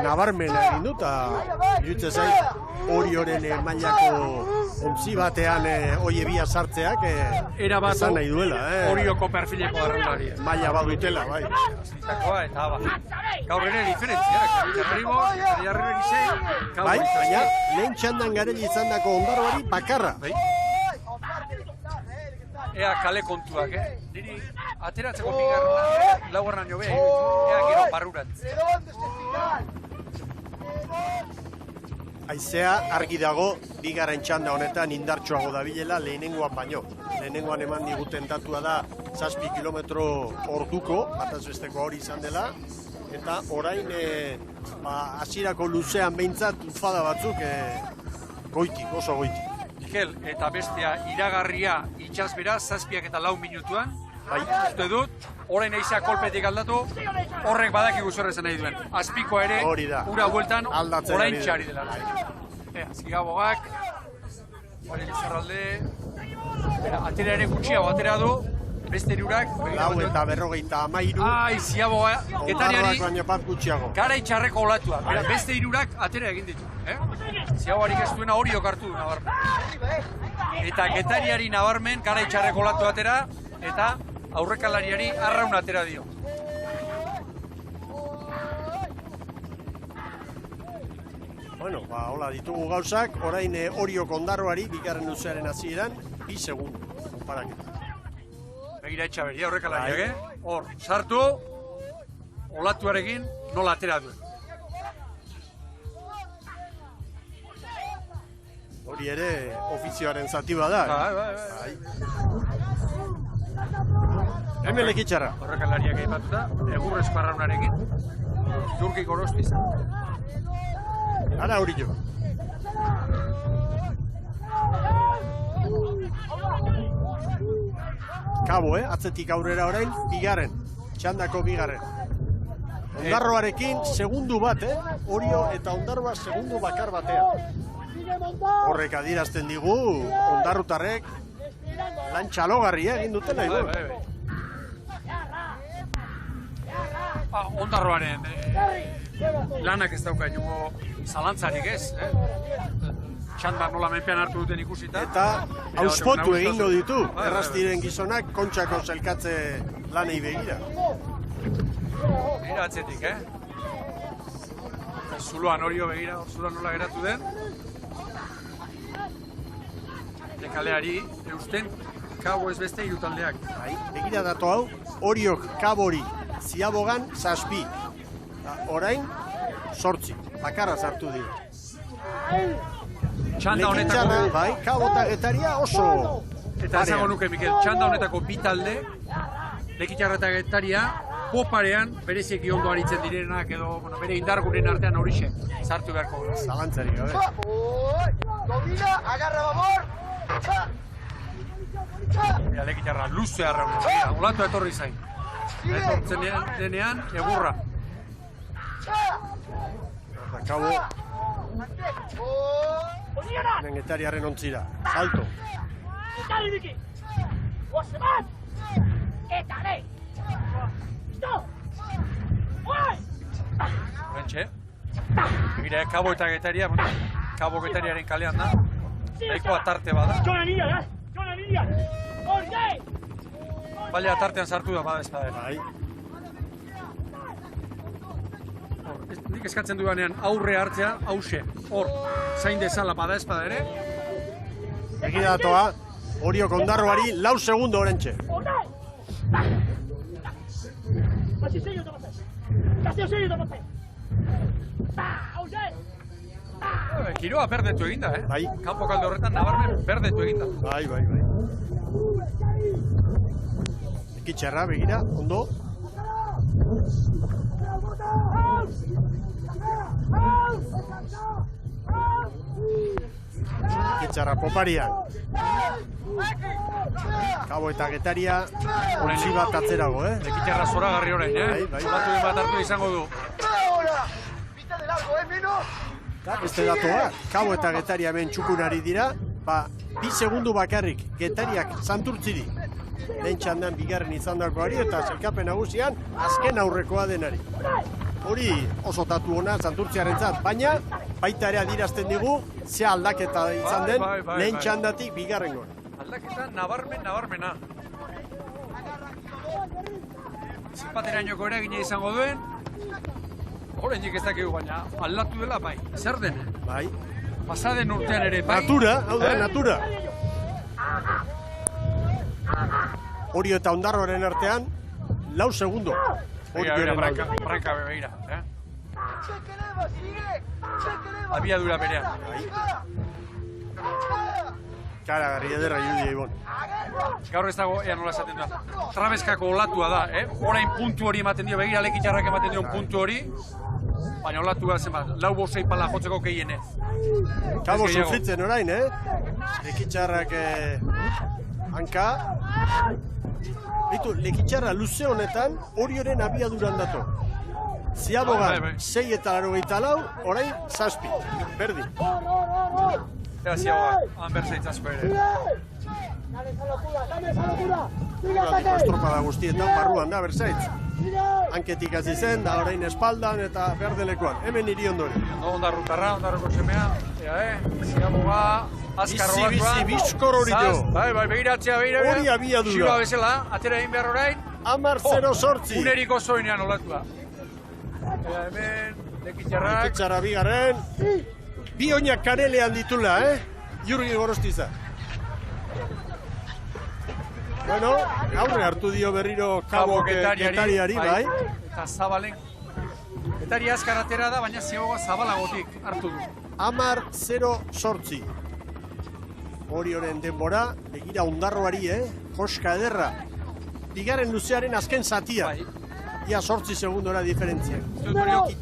nabarmena egin dut eta iruditzen zait Orioren mailako ontzi batean hoi ebia sartzeak esan nahi duela. Orioko perfileko arrelari. Maila badutela, bai. Eta gaur ere diferentziak. Bai, baina lehen txandan gareli izandako Ondarroari bakarra. Ea kale kontuak, Niri ateratzeko bigarrena, laugarran jo beha, ea gero barrurantz. Aizea argi dago bigarren txanda honetan indartsuago dabilela lehenengoan baino. Lehenengoan eman diguten datua da 7 kilometro orduko, bataz besteko hori izan dela, eta orain hasierako luzean behintzat ufada batzuk goitik, oso goitik. Mikel, eta bestea iragarria itxasbera, 7 minutuan. Uste dut, orain eizea kolpetik aldatu, horrek badakigu zer esan nahi duen. Azpikoa ere, ura bueltan, orain txari dela. Zigabogak, hori Lizarralde, atera ere gutxiago atera du, beste hirurak. 4:53. Ziaboga, getariari, baina bat gutxiago. gara itxarreko olatua. Beste hirurak atera egin ditu. Ziabogarik ez duena hori okartu du nabarmen. Eta getariari nabarmen, gara itxarreko olatu atera, eta aurrekalariari arraun atera dio. Bueno, hola ditugu gauzak, orain Oriok Ondarroari, bigarren luzearen hasieran, 2 segundu. Konparaketa. Begira Etxaberria aurrekalariak, hor, sartu, olatuarekin nola atera duen. Hori ere ofizioaren zati bada. Bai. Hemen lekitxarra. Aurrekalariak aipatuta, egurrezko arraunarekin, Jurki Gorosti izan. Ara hori jo. Kabo, atzetik aurrera orain, bigarren. Txandako bigarren. Ondarroarekin segundu bat, Orio eta Ondarroa segundu bakar batean. Horrek adierazten digu, ondarrutarrek lan txalogarria egin dutela. Ondarroaren lanak ez dauka inongo zalantzarik ez. Txandar nola menpean hartu duten ikusita. Eta auspotu egingo ditu, errastiren gizonak kontxako zelkatze lanei begira. Begira atzetik, Zuluan Orio begira, Zuluan nola geratu den. Kaleari, eusten, kabo ez beste hiru taldeak. Begira datu hau, Oriok kabori, Ziabogan 7. Orain, 8. Bakarra sartu dira. Txanda honetako... Bai, kabo eta getaria oso... Eta esango nuke, Mikel, txanda honetako bi talde, Lekitxarra eta Getaria, poparean berezieki ondo aritzen direnak edo bere indargunen artean horixe sartu beharko. Zalantzarik gabe. Domina, agarra babor. Lekitxarra luze arraun, olatu etorri zain. Etortzen denean, egurra. Kabo. Getariaren ontzira. Salto. Getari biki. Oseman. Getari. Horentxe. Begira, Kabo eta Getaria, Kabo Getariaren kalean da. Nahiko atarte bada. Baina atartean sartu da bada espadera. Nik eskatzen duanean aurre hartzea, hause, hor, zain dezala bada espada ere. Begira datoa, Oriok Ondarroari 4 segundo horentxe. Kiroa berdetu eginda, Kanpo kalde horretan nabarmen berdetu eginda. Bai. Ekitxarra, begira, ondo. Lekitxarra poparian. Kabo eta Getaria ontsi bat atzerago, Lekitxarra zoragarri orain, Bai. Zolatu bat hartu izango du. Beste datoa, Kabo eta Getaria hemen txukunari dira, 2 segundu bakarrik Getariak Santurtziri. Lehen txandan bigarren izandakoari eta zelkapen nagusian azken aurrekoa denari. Hori oso tatu ona Santurtziarentzat, baina baita ere adierazten digu ze aldaketa izan den lehen txandatik bigarren gora. Aldaketa nabarmena. Zenbaterainoko eragina izango duen, oraindik ez dakigu, baina aldatu dela bai. Zer den? Bai. Pasaden urtean ere bai. Natura, hau da, natura. Orio eta Ondarroaren artean, 4 segundo. Branka begira, Abiadura berean. Karagarri ederra irudia, Ibon. Gaur ez dago, ea nola esaten da. Trabeskako olatua da, Orain puntu hori ematen dio, begira Lekitxarrak ematen dio puntu hori. Baina olatua zenbat, 4-6 pala jotzeko gehienez. Kabo sufritzen orain, Lekitxarrak hanka. Lekitxarra luze honetan Orioren abiaduran dato. Ziabogan 6 eta 84, orain 7. Berdin. Eta Ziabogan, hanbertzaitzasko ere. Uraldiko estropada guztietan barruan da berzaitz. Hanketik hasi zen, da orain espaldan eta berdelekoan. Hemen hiri ondori. Ondarrutarra, Ondarruko semea. Ziaboga, azkarro bat bizi, bizkor hori jo. Bai, begiratzea. Hori abiadura. Xiba bezala, atera egin behar orain. 10-0-8. Uneriko zoinean olatua. Hemen, Lekitxarrak. Lekitxarra bigarren. Bi oinak karelean ditula, Jurgi Gorostiza. Bueno, aurre hartu dio berriro Kabo Getariari, bai. Eta Zabalen. Getaria azkar atera da, baina Ziaboga zabalagotik hartu du. 10-0-8. Orioren denbora, begira Ondarroari, joska ederra. Bigarren luzearen azken zatia. Ia 8 segundora diferentzia.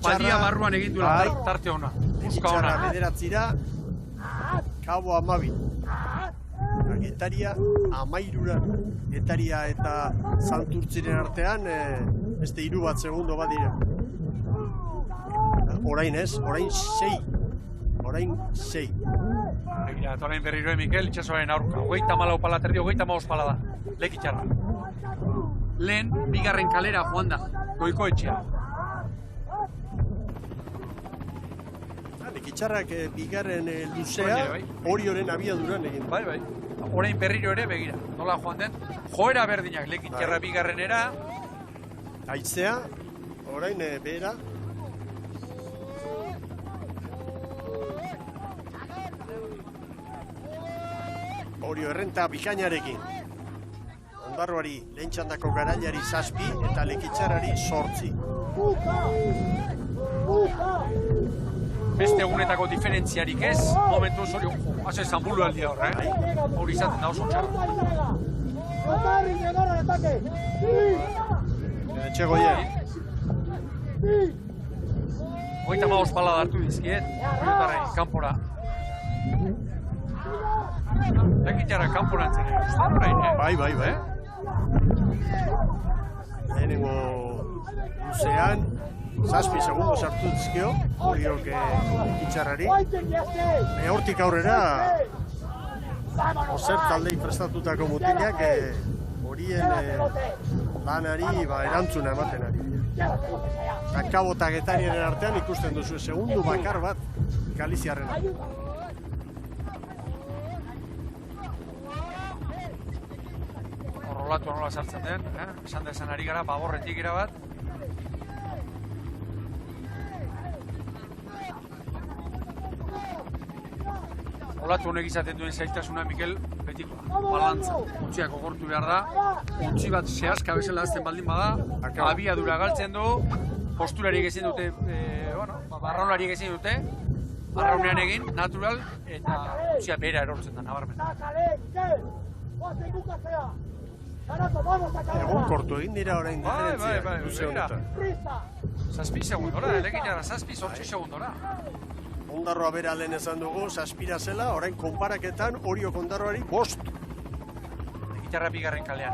Badia barruan egin duela tarte ona. Lekitxarra bederatzira, Kabo 12. Getaria 13. Getaria eta Santurtziren artean beste 3 bat segundo bat dira. Orain ez, orain 6. Orain 6. Begira, eta orain berriro Mikel itxasoaren aurka. 34 pala terdi, 35 pala da. Lekitxarra. Lehen, bigarren kalera joan da. Goiko etxea. Lekitxarrak bigarren luzea Orioren abiaduran egin. Bai. Orain berriro ere begira. Nola joan den? Joera berdinak Lekitxarra bigarrenera. Aitzea, orain behera. Orio errenta bikainarekin. Ondarroari lehen txandako garailari 7 eta Lekitxarrari 8. Beste egunetako diferentziarik ez, momentu hori, haze zanbulu aldia hor, hori izaten da oso txarra. Etxegoia. 35 pala hartu dizkiet, Oriotarrei, kanpora. Lekitxarra kanpora entzene, ustean orain, Bai. Lehenengo luzean, 7 segundu sartu dizkio, Oriok Lekitxarrari. Hortik aurrera, ozer taldei prestatutako mutilak horien lanari erantzuna ematen ari. Eta Kabo eta Getariaren artean ikusten duzu segundu bakar bat Galiziarrena. Horrolatu nola sartzen den, esan dezan ari gara, baborretik gira bat. Olatu honek izaten duen zailtasuna, Mikel, betikoa, balantza. Untziak ogortu behar da, untzi bat zehazka bezala azten baldin bada, abiadura galtzen du, posturarik ezin dute, barraunariek ezin dute, arraunean egin, natural, eta utzia bera erortzen da, nabarmen. Egun kortu egin dira orain diferentzia, luze honetan. 7 segundora, Lekitxarra 7-8 segundora. Ondarroa bera lehen esan dugu, zazpira zela, orain konparaketan Oriok Ondarroari 5. Gitarra bigarren kalean.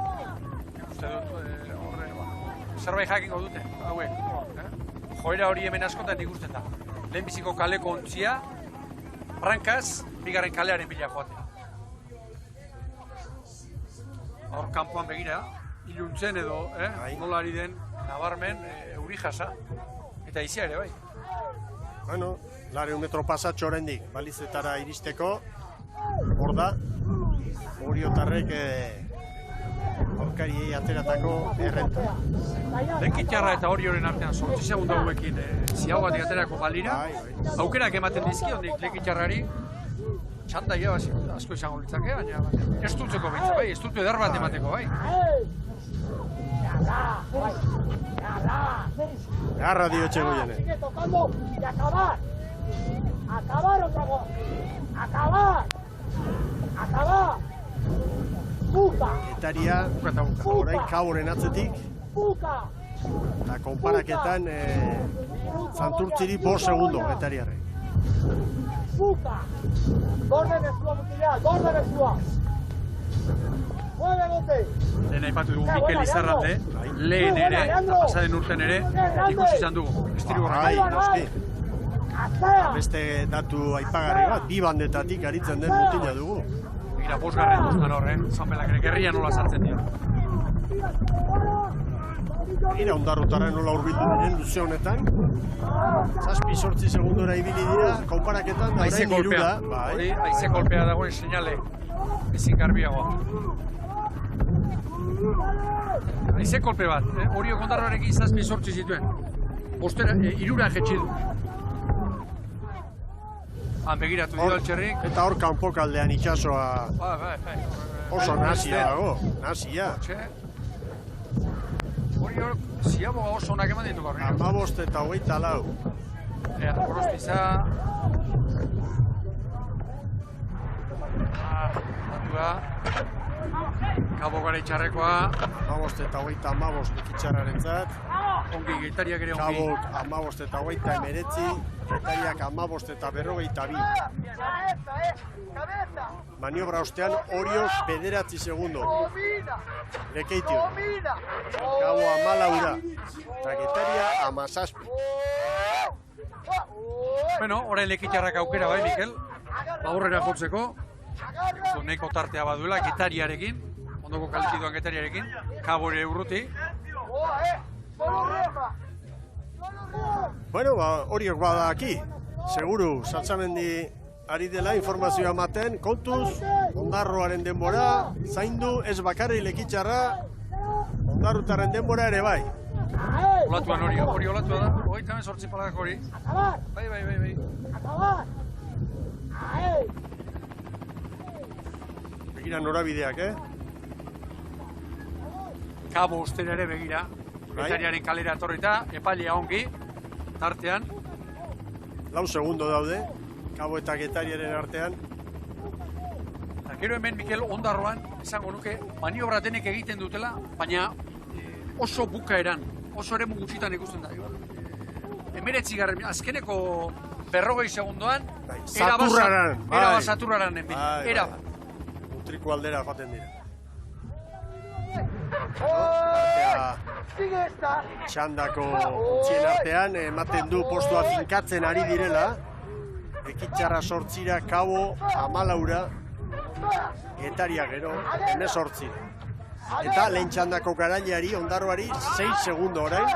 Uste dut, zerbait jakingo dute, hauek. Joera hori hemen askotan ikusten da. Lehenbiziko kaleko ontzia, brankaz, bigarren kalearen bila joatea. Hor kanpoan begira, iluntzen edo, nola ari den, nabarmen, euri jasa. Eta izia ere, bai. Bueno, 200 metro pasatxo oraindik, balizetara iristeko, hor da, Oriotarrek aurkariei ateratako errenta. Lekitarra eta Orioren artean 8 segundo hauekin ziago batik aterako balira, aukerak ematen dizkiondik Lekitarrari, txanda irabazi asko izango litzake, baina ez dutzeko behitza, bai, ez dutzu eder bat emateko, bai. Garra dio Etxegoiene. Sigue tocando y acabar. Acabar otra voz. Acabar. Acabar. Buka. Getaria, orain Kaboren atzetik, Buka. eta konparaketan Santurtziri 5 segundo Getariarrek. Buka. Gorde mezua mutilea, gorde mezua. Mueve bote. Lehen aipatu dugu Mikel Izarralde, lehen ere, pasaden urten ere, ikusi izan dugu, estriborrak. Bai, noski. Beste datu aipagarri bat, 2 bandetatik aritzen den mutila dugu. Begira, 5. duzman horren, zanbelak ere gerria nola sartzen dira. Begira, Ondarrutarra nola hurbildu diren luze honetan. 7-8 segundora ibili dira, konparaketan da Haize orain 3 kolpea, da. hori haize kolpea dagoen seinale, ezin garbiagoa. Haize kolpe bat, Oriok Ondarroarekin 7-8 zituen. Ostera, 3 jetxi du. Han begiratu dio altxerrik. Eta hor kanpokaldean itxasoa oso nasia dago, nasia. Oriok ziaboga oso onak eman ditu gaur. 15 eta 24. Gorostiza. Datua. Kabo gara itxarrekoa. 15 eta 25 Lekitxarrarentzat. Ongi, Getariak ere ongi. Kabok 15 eta 29, Getariak 15 eta 42. Maniobra ostean Oriok 9 segundo. Lekeitio. Kabo 14 eta Getaria 17. Bueno, orain Lekitarrak aukera bai, Mikel. Aurrera jotzeko. Nahiko tartea baduela Getariarekin. Ondoko kalkiduan Getariarekin. Kabore urruti. Bueno, Oriok badaki. Seguru, Saltzamendi ari dela informazioa ematen. Kontuz, Ondarroaren denbora, zaindu, ez bakarri Lekitxarra, Ondarrutarren denbora ere bai. Olatuan hori olatua da. 38 palakak hori. Bai. Begira norabideak, Kabo ustera ere begira. Getariaren kalera etorrita, epailea ongi, tartean. 4 segundo daude, Kabo eta Getariaren artean. Eta gero hemen Mikel Ondarroan, esango nuke, maniobra denek egiten dutela, baina oso bukaeran, oso ere gutxitan ikusten da. 19. Azkeneko 40 segundoan, erabat saturraran enbili, erabat. Mutriko aldera joaten dira. Txandako ontzien artean, ematen du postua finkatzen ari direla. Lekitxarra 8, Kabo 14, Getaria gero 18. Eta lehen txandako garaileari, Ondarroari 6 segundo orain.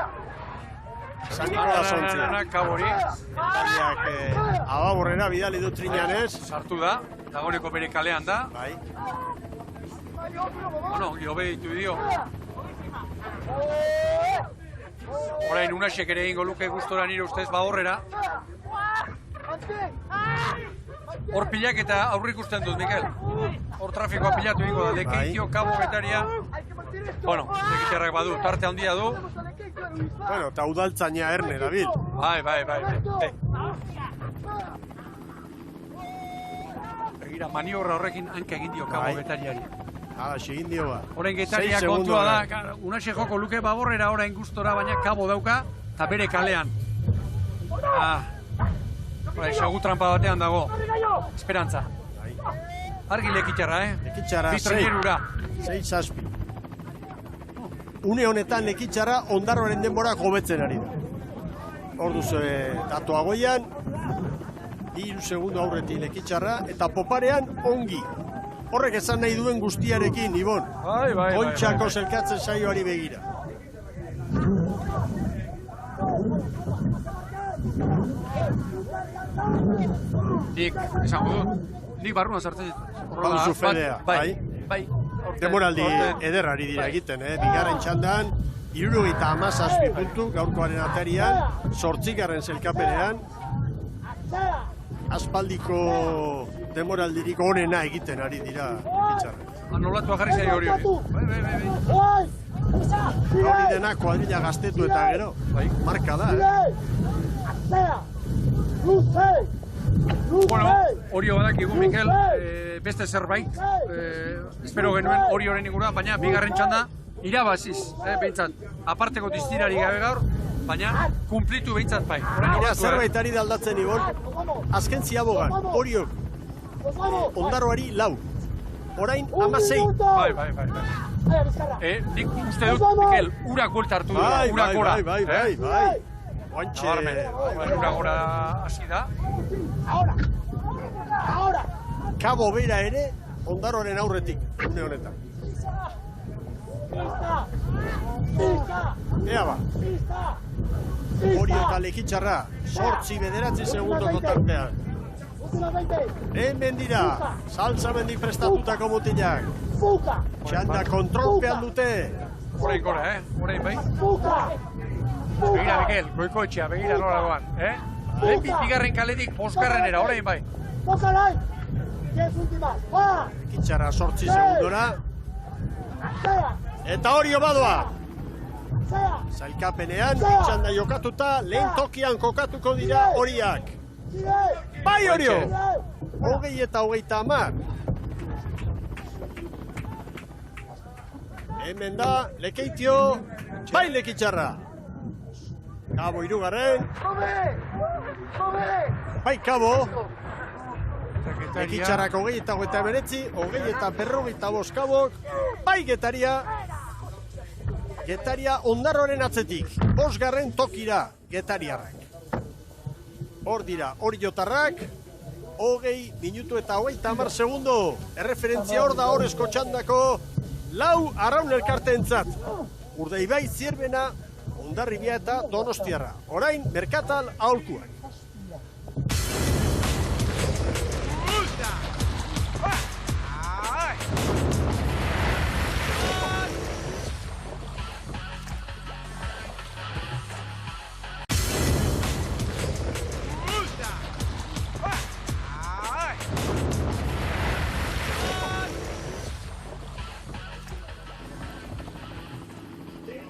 San Nikolas 11. Kabori. Getariak ababorrera bidali du trinanez. Sartu da, dagoeneko bere kalean da. Bai. Bueno, giobe ditu dio. Orain Unasek ere egingo luke gustora nire ustez horrera. Hor pilak eta aurrik usten dut, Mikel. Hor trafikoa pilatu egingo da, Lekeitio, Kabo, Getaria. Bueno, Lekitxarrak badu, tarte handia du. Bueno, eta udaltzaina erne dabil. Bai. Begira, maniobra horrekin hanka egin dio Kabo Getariari. Egin dio ba. Orain Getaria kontua da, Unase joko luke baborrera orain gustora, baina Kabo dauka, eta bere kalean. Segu trampa batean dago. Esperantza. Argi lekitxarra, Lekitxarra, Bitrainerura. 6-6. Une honetan lekitxarra Ondarroaren denbora hobetzen ari da. Orduz, datu agoian, 3 segundo aurretik lekitxarra, eta poparean ongi. Horrek esan nahi duen guztiarekin, Ibon. Kontxako zelkatzen saioari begira. Nik, esango dut, nik barruan sartzen ditut. Baduzu fedea, bai. Demoraldi ederrari dira egiten, bigarren txandan, 77 puntu gaurkoaren atarian, 8. zelkapenean, aspaldiko demoraldirik onena egiten ari dira Lekitxarra. Anolatua jarri zaio hori. Hori dena kuadrilla gaztetu eta gero, marka da, Bueno, Orio badakigu, Mikel, beste zerbait, espero genuen Orioren inguruan, baina bigarren txanda irabaziz, behintzat, aparteko distirari gabe gaur, baina kumplitu behintzat bai. Ira zerbaitari da aldatzen Ibon, azken ziabogan, Oriok, Ondarroari 4, orain 16. Bai. Nik uste dut, Mikel, urak buelta hartu dira, urak gora. Bai. Oantxe, urak gora hasi da. Kabo bera ere, Ondarroaren aurretik, une honetan. Ea ba. Orio eta Lekitxarra, 8-9 segundoko tartean. Hemen dira, salsa mendik prestatutako mutilak. Txanda kontrolpean dute. Horein gora, horein bai. Begira, Mikel, Goikoetxea, begira nola goan, bigarren kaletik, bosgarrenera, horein bai. Lekitxarra 8 segundora. Eta Orio badoa. Zailkapenean, txanda jokatuta, lehen tokian kokatuko dira horiak. Bai Orio! 20 eta 30. Hemen da, Lekeitio, bai Lekitxarra. Kabo 3. Bai Kabo. Lekitxarrak 20 eta 29, 20 eta 45 kabok. Bai Getaria. Getaria Ondarroaren atzetik. 5. tokira Getariarrak. Hor dira, Oriotarrak. 20 minutu eta 30 segundo. Erreferentzia hor da horrezko txandako 4 arraun elkarteentzat. Urdaibai, Zierbena, Hondarribia eta Donostiarra. Orain, Merkatal aholkuak.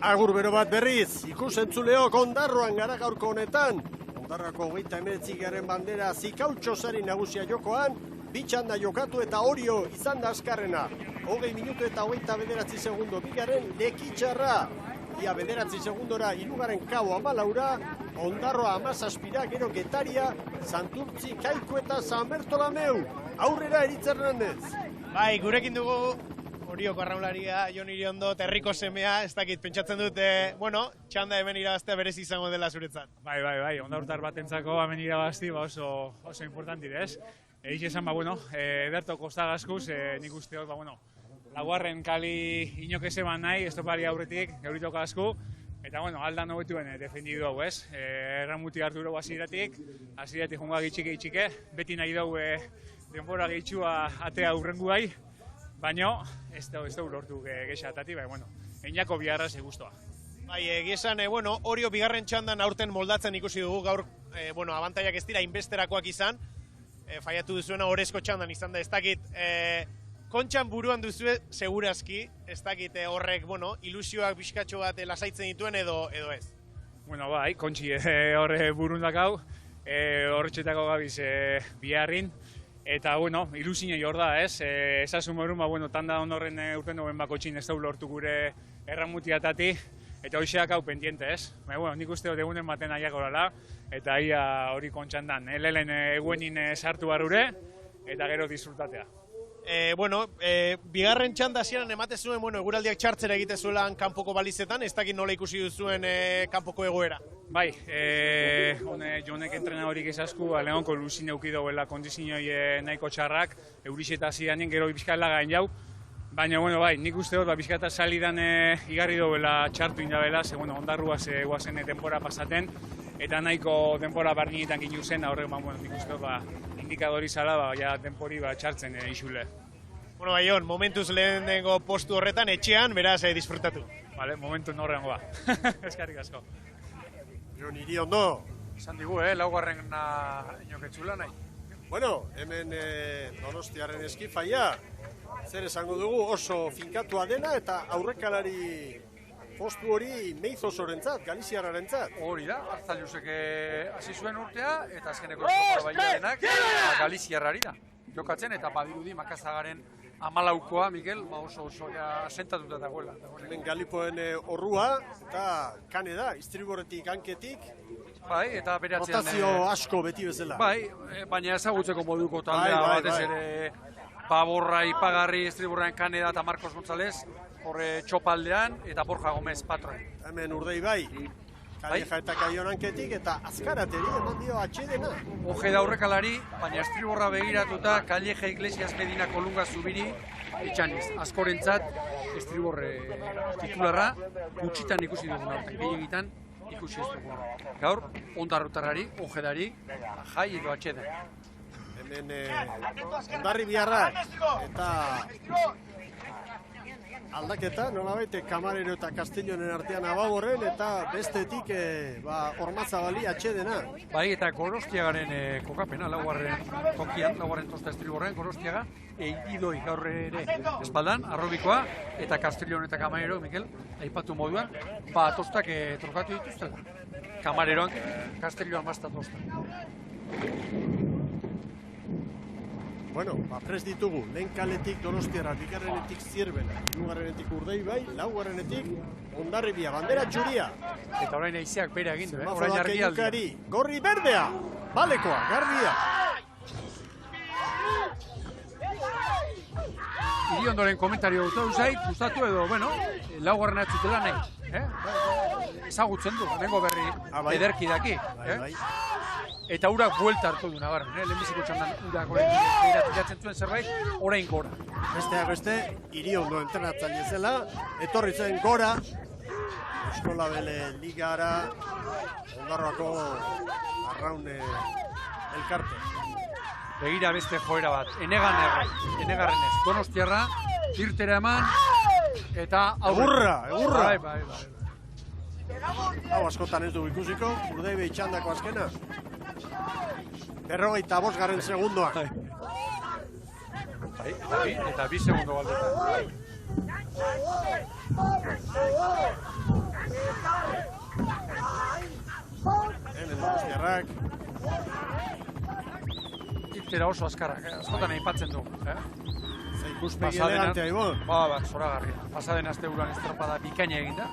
Agur bero bat berriz, ikusentzuleok Ondarroan gara gaurko honetan. Ondarroako 29. bandera zikautxosari nagusia jokoan, bitxanda jokatu eta Orio izan da askarrena. 20 minutu eta 29 segundo bigaren Lekitxarra. Ia 9 segundora 3. Kabo 14, Ondarroa 17, gero Getaria, Santurtzi, Kaiku eta San Bertolameu. Aurrera Eritz Hernandez. Bai, gurekin dugu Orioko arraunlaria, Jon Iriondo, terriko semea, ez dakit, pentsatzen dute, txanda hemen irabaztea berez izango dela zuretzat. Bai, Ondarrutar batentzako hemen irabazti oso importanti ez. Egiz esan, ederto kostagazkuz, nik uste hor, laguarren kali inok eman nahi, estopari aurretik, euritoka asku, eta aldan hobetuen defendidu hau ez. Erramuti hartu dugu aziratik junga gitxike, beti nahi dugu denbora gehitxua atea urrenguai, baina ez dugu lortu gexatati, einako biharra ze guztua. Bai, egizan, Orio bigarren txandan aurten moldatzen ikusi dugu, gaur, abantaiak ez dira inbesterakoak izan, faiatu duzuena horrezko txandan izan da, ez dakit, kontxan buruan duzue, segurazki, ez dakit horrek, ilusioak bizkatxo bat lasaitzen dituen edo ez? Bai, kontxi horre burun dakau, horretxetako gabiz biharrin, eta, ilusinei hor da, ez? Ezasun morun, tanda honorren urten doen bako txin ez da lortu gure erramutiatati, eta hoxeak hau pendiente, ez? Bueno, nik uste dut egunen baten aiako lala, eta ia hori kontxandan, lehen eguenin sartu barrure, eta gero disfrutatea. Bigarren txanda hasieran emate zuen, eguraldiak txartzera egite zuelan kanpoko balizetan, ez dakit nola ikusi duzuen kanpoko egoera? Bai, jonek entrena horik ezazku, lehenko luzin eukido bela kondizioi nahiko txarrak, eurixeta zidanen gero bizka lagain jau, baina, bai, nik uste dut, bizkata salidan igarri dobela txartu indabela, ze, ondarruaz guazen denbora pasaten, eta nahiko denbora barnietan ginu zen, horrek, nik uste dut, indikadori zala, ja, denpori txartzen isule. Ion, momentuz lehenengo postu horretan, etxean, beraz, disfrutatu. Vale, momentu norrengo ba. Eskarrik asko. Jon, hiri ondo. Esan digu, laugarren inoketzula nahi. Bueno, hemen Donostiaren eskifaia, zer esango dugu oso finkatua dena eta aurrekalari postu hori meiz osorentzat, galiziarrarentzat. Hori da, Arzailusek hasi zuen urtea eta azkeneko estropa bailarenak galiziarrari da. Jokatzen eta badirudi Makazagaren 14koa, Mikel, oso asentatuta dagoela. Hemen Galipoen orrua eta kane da, istriborretik hanketik. Bai, eta bere atzean... Rotazio asko beti bezala. Bai, baina ezagutzeko moduko taldea batez ere Baborra, Ipagarri, Estriborrean Kaneda eta Marcos González, horre txopaldean eta Borja Gomez patroi. Hemen Urdei bai, Kalleja eta Kaion hanketik eta azkarateri eman dio atxedena. Oje da aurrekalari, baina Estriborra begiratuta Kalleja Iglesias Medina Kolunga Zubiri etxaniz. Askorentzat Estriborre titularra gutxitan ikusi dugun arte, gehiegitan ikusi ez dugun. Gaur, ondarrutarrari, ojedari, jai edo atxeden. Hemen ondarri biharrak eta aldaketa, nolabait, Kamarero eta Castellonen artean Ababorren eta bestetik Ormazabali atxedena. Bai, eta Gorostiagaren kokapena, laugarren tokian, laugarren tosta Estriborren, Gorostiaga, Eididoi gaur ere espaldan, Arrobikoa, eta Castellon eta Kamarero, Mikel, aipatu moduan, tostak trokatu dituztela. Kamareroan, Castelloan basta tosta. Bueno, prest ditugu, lehen kaletik Donostiara, bigarrenetik Zierbena, hirugarrenetik Urdeibai, laugarrenetik Hondarribia, bandera txuria. Eta orain aizeak bere egin du, orain argialdia. Gorri berdea, balekoa, garbia. Iriondoren komentario dut zait, gustatu edo, laugarren atzutela nahi. Ezagutzen du, nengo berri ederki daki. Eta urak buelta hartu du nabarren, lehenbiziko txandan urak tiratzen zuen zerbait, orain gora. Besteak beste, Iriondo entrenatzaile zela, etorri zen gora, Eskola Bele Ligara, Ondarroako arraun elkarte. Begira beste joera bat, enegarrenez, Donostiarra, irtera eman, eta egurra! Bai. Hau askotan ez du ikusiko, Urdeibe itxandako azkena. 45. segundoan. Eta 2 segundo galdetan. Hemen Donostiarrak. Irtera oso azkarrak, askotan aipatzen du. Ikuspegi elegantea, Ibon. Zoragarria. Pasaden asteburuan estropada bikaina eginda.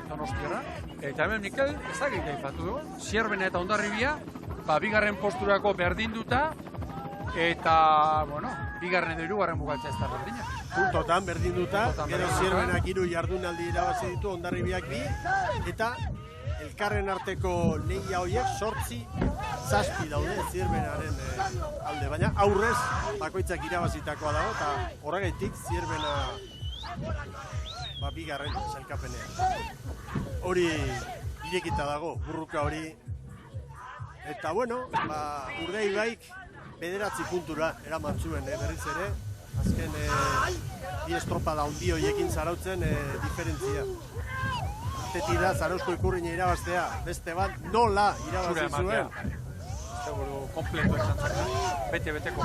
Donostiarra. Eta hemen Mikel, ez dakit aipatu du. Zierbena eta Hondarribia, bigarren posturako berdinduta, eta, bigarren edo hirugarren bukatzea ez da berdina. Puntotan berdinduta, gero Zierbenak 3 jardunaldi irabazi ditu, Hondarribiak 2, eta elkarren arteko lehia horiek 8-7 daude Zierbenaren alde, baina aurrez bakoitzak irabazitakoa dago, eta horregaitik Zierbena bigarren sailkapenean. Hori irekita dago, burruka hori. Eta Urdeibaik 9 puntura eraman zuen berriz ere. Azken 2 estropada handi horiekin zarautzen diferentzia. Atetik da Zarauzko Ikurriña irabaztea, beste bat nola irabazi zuen. Seguru kompleto esan zen, bete-beteko.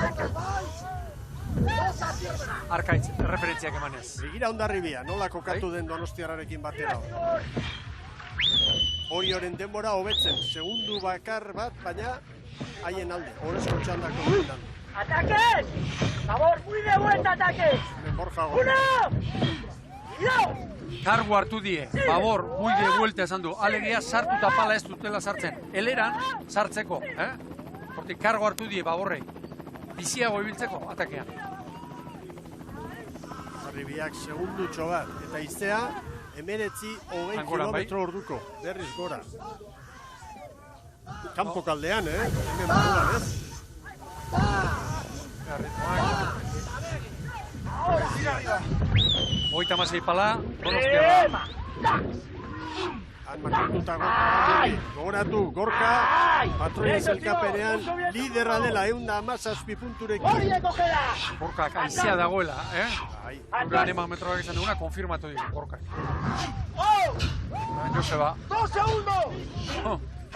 Arkaitz, referentziak emanez. Begira Hondarribia, nola kokatu den Donostiarrarekin batera. Orioren denbora hobetzen, segundu bakar bat, baina haien alde, horrezko txandako dendan. ¡Ataques! ¡Por favor, muy de vuelta, ataques! Borja Gómez. 1, 2, kargu hartu die, babor, buide buelta esan du, alegia sartuta pala ez dutela sartzen, eleran sartzeko, Hortik kargu hartu die baborrei, biziago ibiltzeko atakean. Arribiak segundutxo bat, eta iztea, 19-20 kilometro orduko, berriz gora. Kampo kaldean, hemen barruan, ez? Hogeita hamasei pala, Donostiarra. Han markatuta gogoratu, Gorka, Patroien zelkapenean, liderra dela 117 punturekin. Gorkak aizea dagoela, Euren emametroak izan duguna, konfirmatu digu, Gorkak. Joseba. 2 segundos!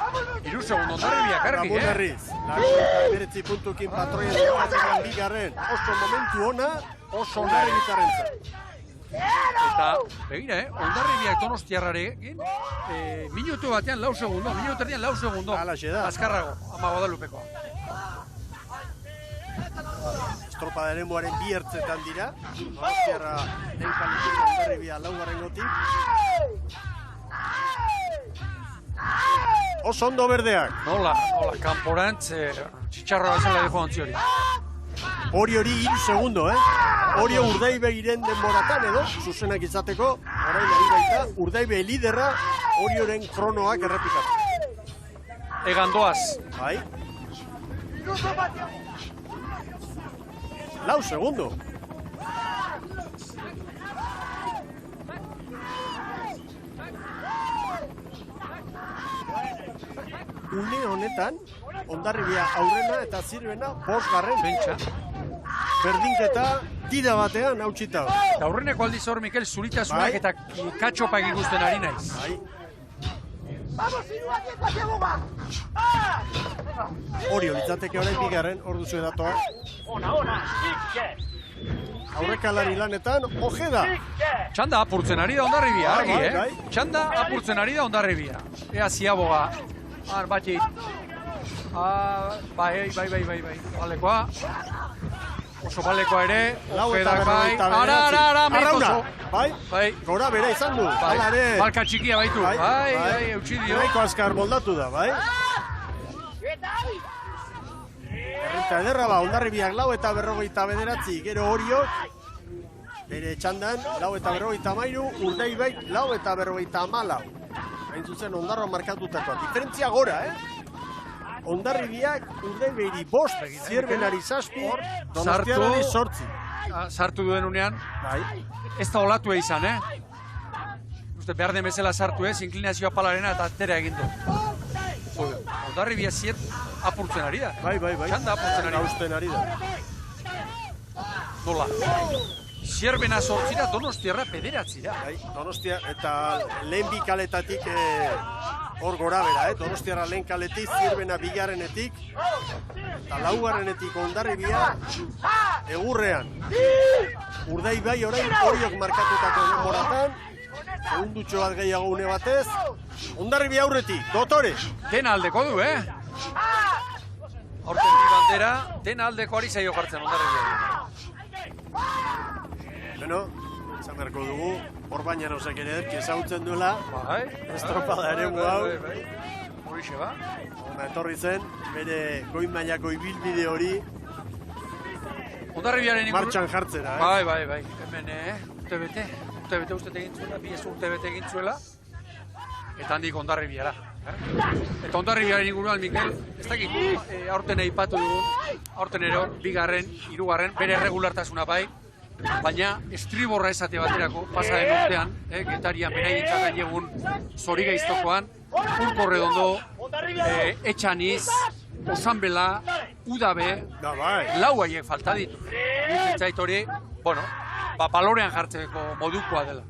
3 segundu Hondarribiak argi, Ramon Herriz, 49 puntukin Patroien zelkapenean bigarren. Oso momentu ona, oso Hondarribitarrentzat. Eta, begira, Hondarribiak Donostiarrarekin, minutu batean 4 segundo, minutu erdian 4 segundo. Alaxe da. Azkarrago, ama Guadalupekoa. Estropada eremuaren bi ertzetan dira. Donostiarra lehen kalitzen Hondarribia laugarren gotik. Oso ondo berdeak. Nola, kanporantz, txitxarroa zela dejo ontzi hori. Hori 3 segundo, Hori Urdaibegiren denboratan edo, zuzenak izateko, orain ari baita, Urdaibe liderra Horioren kronoak errepikatu. Egan doaz. Bai. 4 segundo. Une honetan, Hondarribia aurrena eta Zirbena 5. Bentsa. Berdinketa tira batean hautsita. Eta aurreneko aldiz hor, Mikel, zuritasunak eta katxopak ikusten ari naiz. Hori litzateke orain bigarren, hor duzu edatoa. Aurrekalari lanetan, Ojeda. Txanda apurtzen ari da Hondarribia, argi, Txanda apurtzen ari da Hondarribia. Ea ziaboga. Batxi. Bai. Balekoa. Oso balekoa ere. Ojedak bai. Ara, meritoso. Bai, gora bera izan du. Balka txikia baitu. Bai, eutxidio. Nahiko azkar moldatu da, bai. Errenta ederra ba, Hondarribiak 4:49, gero Horiok. Bere txandan, 4:53, Urdaibaik 4:54. Hain zuzen Hondarroa markatutakoa. Diferentzia gora, Hondarribiak Urdaibeiri 5, Zierbenari 7, Donostiarrari 8. Sartu duen unean, ez da olatu izan, Uste behar den bezala sartu inklinazioa palarena eta atera egin du. Hondarribia 7 apurtzen ari da. Bai. Txanda apurtzen ari da. Gausten ari da. Nola. Zierbena 8, Donostiarra 9. Donostia eta lehen bi kaletatik hor gora bera, Donostiarra lehen kaletik, Zierbena bigarrenetik, eta laugarrenetik Hondarribia egurrean. Urdaibai orain Horiok markatutako denboratan, segundutxo bat gehiago une batez, Hondarribia aurretik, dotore! Dena aldeko du, Aurten bi bandera, dena aldeko ari zaio jartzen Hondarribia. Bueno, izan beharko dugu, hor baina nozak ere ezagutzen duela, estropada ere hau. Horixe ba. Etorri zen, bere goi mailako ibilbide hori Hondarribiaren martxan jartzera. Bai. Hemen urtebete uste egin zuela, 2 urtebete egin zuela, eta handik Hondarribiara. Eta Hondarribiaren inguruan, Mikel, ez dakik aurten aipatu dugun, aurten ere hor, 2., 3., bere regulartasuna bai, baina estriborra esate baterako pasaren urtean, Getarian beraientzat ailegun Zorigaiztokoan, Urko Redondo, Etxaniz, Osanbela, Udabe, 4 haiek falta ditu. Nintzait hori, balorean jartzeko modukoa dela.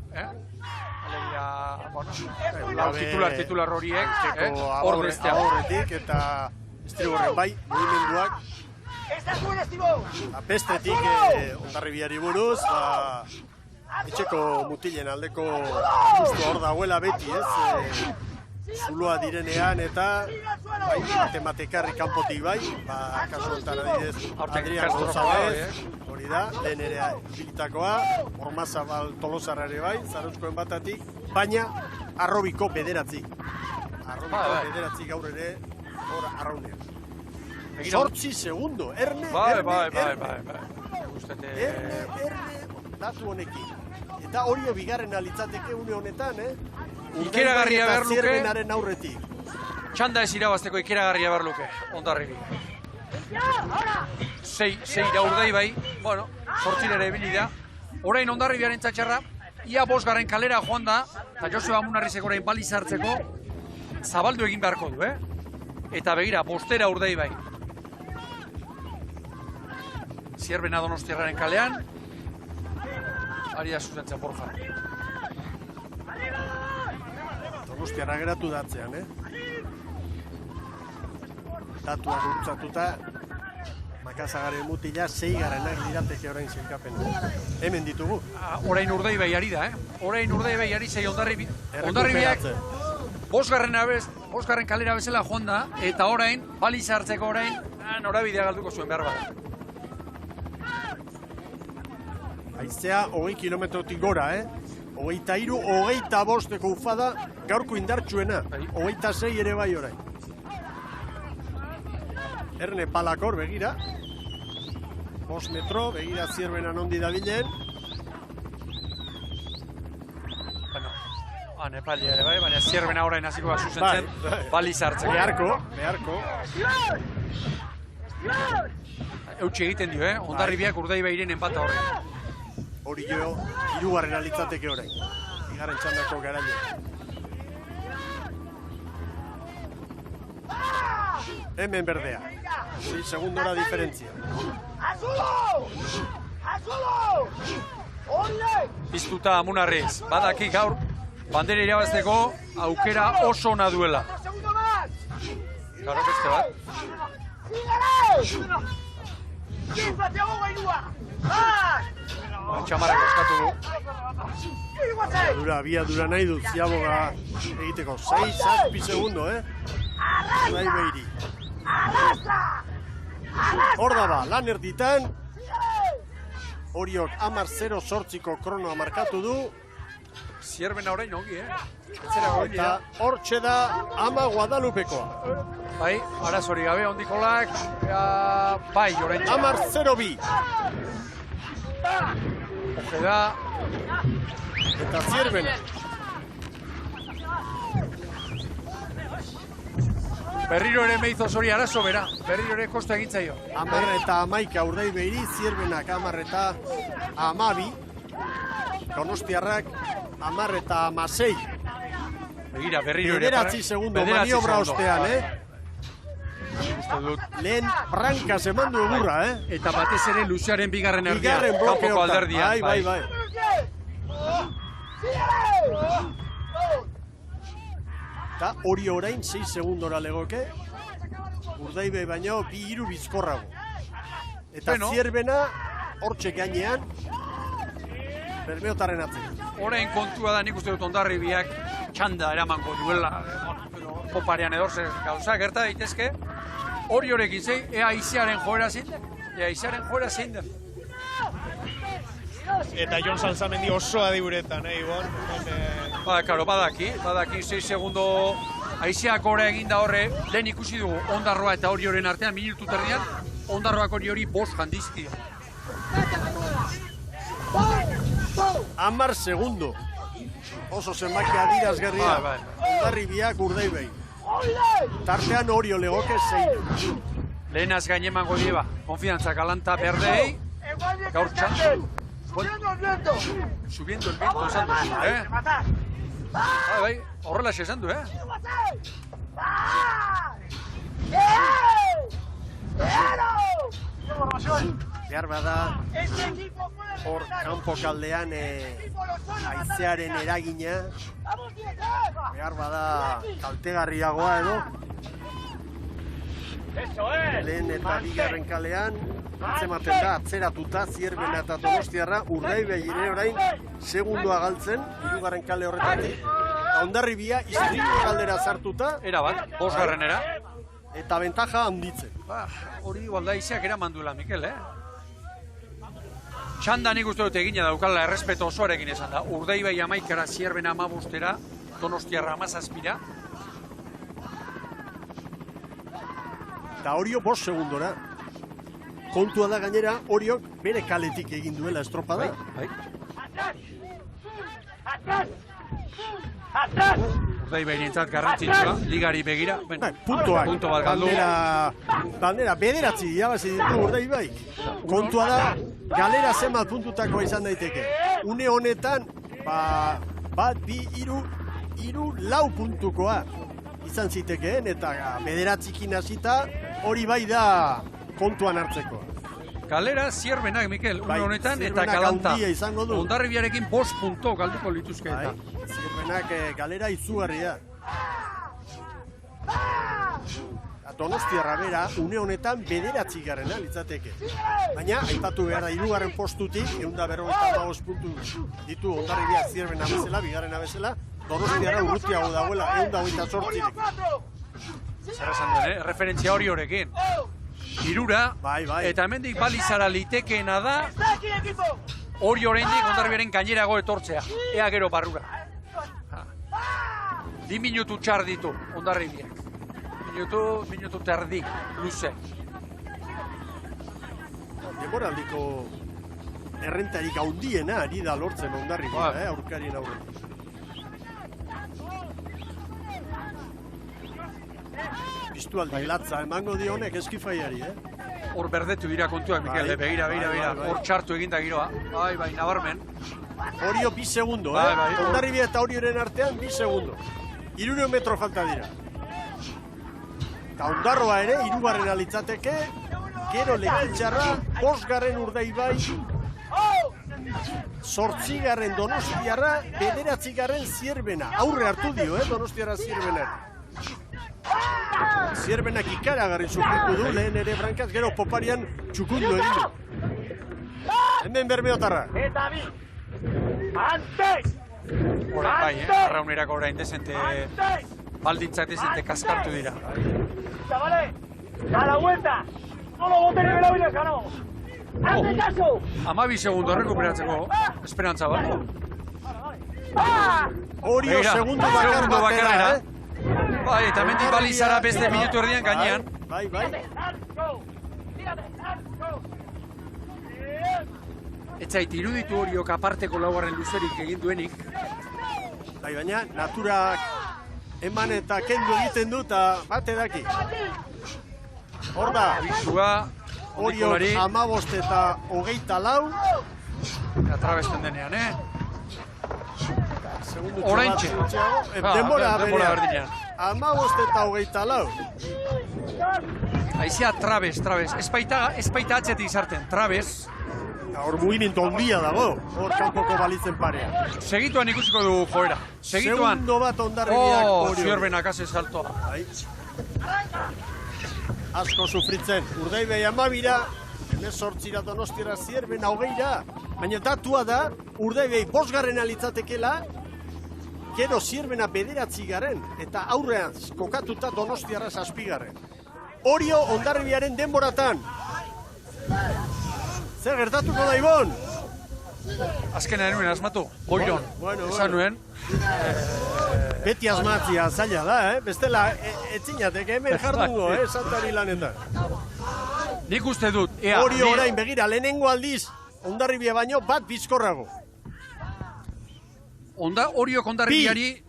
Titular horiek, hor bestean. Aurretik eta estriborren bai, mugimenduak. Bestetik, Hondarribiari buruz, etxeko mutilen aldeko justu hor dagoela beti, zuloa direnean eta matematekarri kanpotik bai, kasu honetan adidez Adrian González, hori da, lehen ere bilitakoa, Ormazabal Tolosarra ere bai, Zarauzkoen batatik, baina Arrobiko bederatzi. Arrobiko bederatzi gaur ere, hor arraunean. 8 segundo, Erne. Datu honekin. Eta hori bigarren alitzateke une honetan, Ikeragarria behar luke. Zierbenaren aurretik. Txanda ez irabazteko ikeragarria behar luke, Hondarribi. 6 iraurdei bai, bueno, 8 ere ebili da. Orain Hondarribiaren txatxarra, ia 5. kalera joan da, eta Joseba Munarrizek orain baliz hartzeko, zabaldu egin beharko du, Eta begira, 5 urdei bai. Zierbena Donostiarraren kalean, ari da zuzentzen Borja. Donostiarra geratu datzean, Datua gurtzatuta, Makazagaren mutila 6. lirateke orain zilkapena. Hemen ditugu. Orain Urdei bai ari da, Orain Urdei bai ari zei Hondarribiak 5. kalera bezala joan da, eta orain, baliz hartzeko orain, norabidea galduko zuen behar bada. Haizea 20 kilometrotik gora, 23, 25 ufada gaurko indartsuena. 26 ere bai orain. Erne Palakor begira. 5 metro, begira Zierbenan ondi dabilen. Nepalia ere bai, baina Zierbena orain hasiko da zuzentzen, baliz hartzeko. Beharko. Eutxe egiten dio, Hondarribiak Urdei bairen enpata horrein. Hori jo, 3. alitzateke orain. Bigarren txandako garaile. Hemen berdea. 6 segundora diferentzia. Piztuta Munarriz, badaki gaur, bandera irabazteko aukera oso ona duela. Garo beste bat. Txamarrak eskatu du. Abiadura nahi du, Ziaboga egiteko. 6-6 segundo, Nahi behiri. Hor daba, lan erditan. Horiok 10:08ko kronoa markatu du. Zierbena orain ongi, Eta hortxe da Ama Guadalupekoa. Bai, arazori gabe, ondikolak, bai, orain 10:02. Oje da. Eta Zierbena. Berriro ere meizo zori arazo bera, berriro ere kosta egintzaio. 10:11 Urdei behiri, Zierbenak 10:12. Donostiarrak 10:16. Begira, berriro ere. 9 segundo maniobra ostean, Lehen brankaz eman du egurra, Eta batez ere Luziaren bigarren erdia. Bigarren bloke Kanpoko alderdia. Bai. Eta hori orain 6 segundora legoke. Urdaibe baino 2-3 bizkorrago. Eta Zierbena hortxe gainean Bermeotarren atzen. Orain kontua da nik uste dut Hondarribiak txanda eramango duela. Koparean edorze gauza gerta daitezke. Hori horrekin zei, ea aizearen joera zein den. Eta Jon Salzamendi oso adiburetan, Ibon? Karo, badaki 6 segundo aizeak ora egin da horre, lehen ikusi dugu Ondarroa eta hori horren artean, minutu terdian, Ondarroak hori 5 handiztia. 10 segundo. Oso zenbaki adirazgarria. Hondarribiak Urdaibei. Tartean Orio legoke 6. Lehenaz gainemango dieba, konfiantzak alanta berdei, gaur txanda. Subiendo el viento esan du, Bai, horrela esan du, Behar bada, hor kanpo kaldean haizearen eragina, behar bada kaltegarriagoa edo, lehen eta bigarren kalean, atzematen da, atzeratuta, Zierbena eta Donostiarra, Urdaibe ere orain, segundoa galtzen, 3. kale horretatik, Hondarribia iztripu galdera zartuta, Erabat, 5. eta bentaja handitzen. Hori igualda izeak eraman duela, Mikel, Txanda nik uste dut egina daukala errespeto osoarekin esan da. Urdaibai 11-ra, Zierbena 15-ra, Donostiarra 17-ra. Eta Orio 5 segundora. Kontua da gainera, Oriok bere kaletik egin duela estropada. Bai. Atrás! Urdaibai nintzat garrantzitsua, ligari begira. Puntoak. Punto bat galdu. Bandera, bederatzi irabazi ditu Urdaibai. Kontua da, galera zenbat puntutakoa izan daiteke. Une honetan, bat, bi, hiru, lau puntukoa izan zitekeen, eta bederatzikin hasita hori bai da kontuan hartzeko. Galera Zierbenak, Mikel, une honetan, eta Zierbenak Galanta. handia izango du. Hondarribiarekin 5 punto galduko lituzke eta. Zierbenak galera izugarria. Donostiarra bera, une honetan bederatzigarrena litzateke. Baina, aipatu behar da, 3. postutik, 155 puntu ditu Hondarribia Zierbena bezala, bigarrena bezala, Donostiarra urrutiago dagoela, 128-tik. Zer esan den, referentzia hori horekin. 3, eta hemendik balizara litekeena da, hori oraindik Hondarribiaren gainerago etortzea, ea gero barrura. 10 minutu txar ditu Hondarribiak. Minutu terdi, luze. Demoraldiko errentarik handiena ari da lortzen Hondarribia, aurkarien aurre. Piztualdi latza emango dio honek eskifaiari, Hor berdetu dira kontuak, Mikel, begira, hor txartu eginda giroa. Bai, nabarmen. Orio 2 segundo, Hondarribia eta Orioren artean 2 segundo. 300 metro falta dira. Eta Hondarroa ere, 3. litzateke, gero Lekeitxarra, 5. Urdaibai, 8. Donostiarra, 9. Zierbena. Aurre hartu dio, Donostiarra Zierbenak. Zierbenak ikaragarri sufritu du, lehen ere brankaz, gero poparian txukundu egin du. Hemen Bermeotarra. Eta bi! Antes! Orain bai, arraunerako orain desente, baldintzak desente kaskartu dira. Chavales, a la vuelta. Solo boten y Belovinos ganó. ¡Hazme caso! 12 segundo errekuperatzeko esperantza bat. Orio segundo bakar batera, Bai, eta mendik balizara beste minutu erdian gainean. Bai. Etzait, iruditu Oriok aparteko laugarren luzerik egin duenik. Bai, baina naturak eman eta kendu egiten du eta bate daki. Hor da, Orio 15 eta 24. Atrabesten denean, Segundo Oraintxe. Denbora berdinean. 15 eta 24. Aizea trabez. Espaita atzetik izarten, trabez. Hor mugimendu ondia dago, hor kanpoko balitzen parea. Segituan ikusiko du joera. Segituan. Segundo bat Hondarribiak Orio. Zierbenak haze saltoa. Asko sufritzen. Urdaibai 12ra, 18ra Donostiarra Zierbena 20ra. Baina datua da, Urdaibai 5. litzatekela, gero Zierbena 9. eta aurrean kokatuta Donostiarra 7. Orio Hondarribiaren denboratan. Zer gertatuko da, Ibon? Azkena nuen asmatu, goion. Esan nuen. Beti asmatzia zaila da, bestela etzinateke hemen jardungo, Santari lanetan. Nik uste dut, Orio orain begira, lehenengo aldiz, Hondarribia baino bat bizkorrago. Oriok Hondarribiari...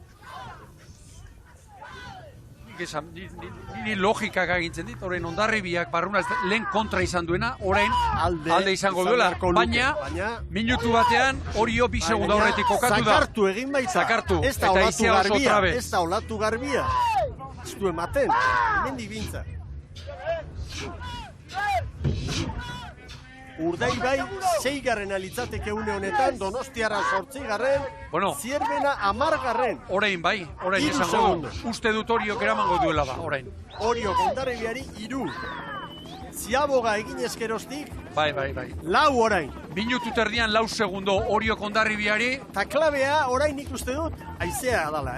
Niri logikak agintzen dit, orain Hondarribiak barruna lehen kontra izan duena, orain alde izango duela, baina minutu batean Orio 2 segundo horretik kokatu da. Zakartu egin baita. Zakartu, eta izia oso trabez. Ez da olatu garbia. Ez du ematen, hemendik bintza. Urdaibai 6. litzateke une honetan, Donostiarra 8. Zierbena 10. Orain bai, orain izango du. Uste dut Oriok eramango duela ba, orain. Oriok Hondarribiari 3. Ziaboga egin eskerostik. Bai. 4 orain. Minutu terdian 4 segundo Oriok Hondarribiari. Ta klabea orain nik uste dut, aizea dala,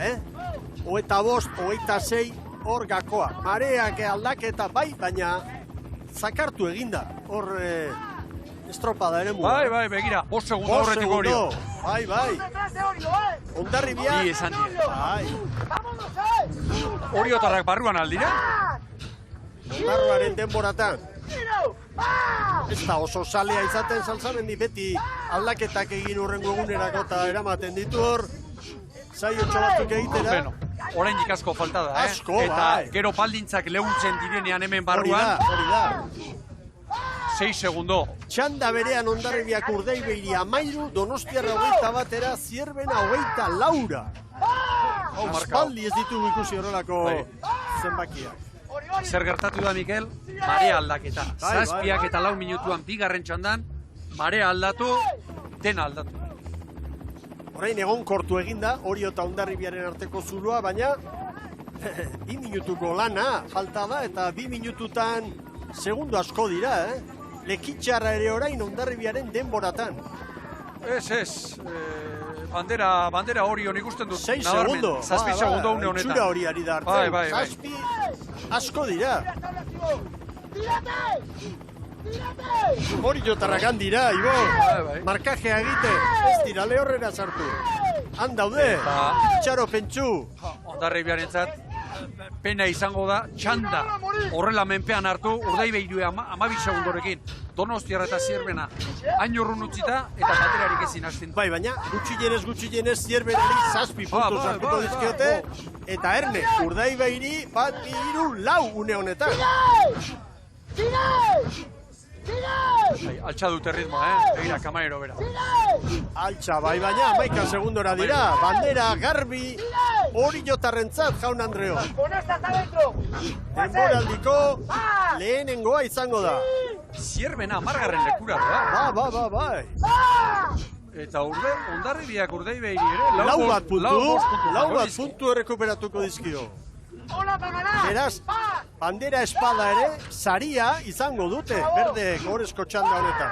25, 26, hor gakoa. Mareak aldaketa bai, baina zakartu eginda. Hor estropada ere mua. Bai, begira, 5 segundo horretik Orio. Bai. Ondarribia. Ni esan die. Bai. Oriotarrak barruan aldira. Ondarroaren denboratan. Ez da oso salea izaten Salsamendi beti aldaketak egin hurrengo egunerako eta eramaten ditu hor. Zaiotxo batzuk egitera. Orain asko falta da, Asko, eta bai. gero baldintzak leuntzen direnean hemen barruan. Hori da. 6 segundo. Txanda berean Hondarribiak Urdaibeiri 13, Donostiarra 21, Zierbena 24. Aspaldi ez ditugu ikusi horrelako zenbakiak. Zer gertatu da, Mikel? Marea aldaketa. Zazpiak eta 4 minutuan bigarren txandan, marea aldatu, dena aldatu. Orain egon kortu eginda, Orio eta Hondarribiaren arteko zuloa, baina 2 minutuko lana falta da, eta 2 minututan segundo asko dira, Lekitxarra ere orain Hondarribiaren denboratan. Ez, bandera Orio nik usten dut. 6 segundo. 6 segundo une honetan. Itxura hori ari da hartzen. Bai. 6 asko dira. Oriotarrak dira, Ibo. Markajea egite, ez dira lehorrera sartu. Han daude, itxaro pentsu. Hondarribiarentzat pena izango da, txanda horrela menpean hartu, Urdaibeiri 12 segundorekin. Donostiarra eta Zierbena hain urrun utzita eta banderarik ezin hasten. Bai, baina gutxienez Zierbenari 7 puntu sartuko dizkiote. Eta Erne, Urdaibeiri 1, 2, 3, 4 une honetan. Altxa dute ritmoa, begira, Kamarero bera. Altxa, bai, baina 11 segundora dira. Bandera garbi Oriotarrentzat, jaun Andreo. Denboraldiko lehenengoa izango da. Zierbena 10. lekura da. Bai. Eta Hondarribiak Urdaibeiri ere lau bat puntu errekuperatuko dizkio. Beraz, bandera espada ere, saria izango dute, berde gorezko txanda honetan.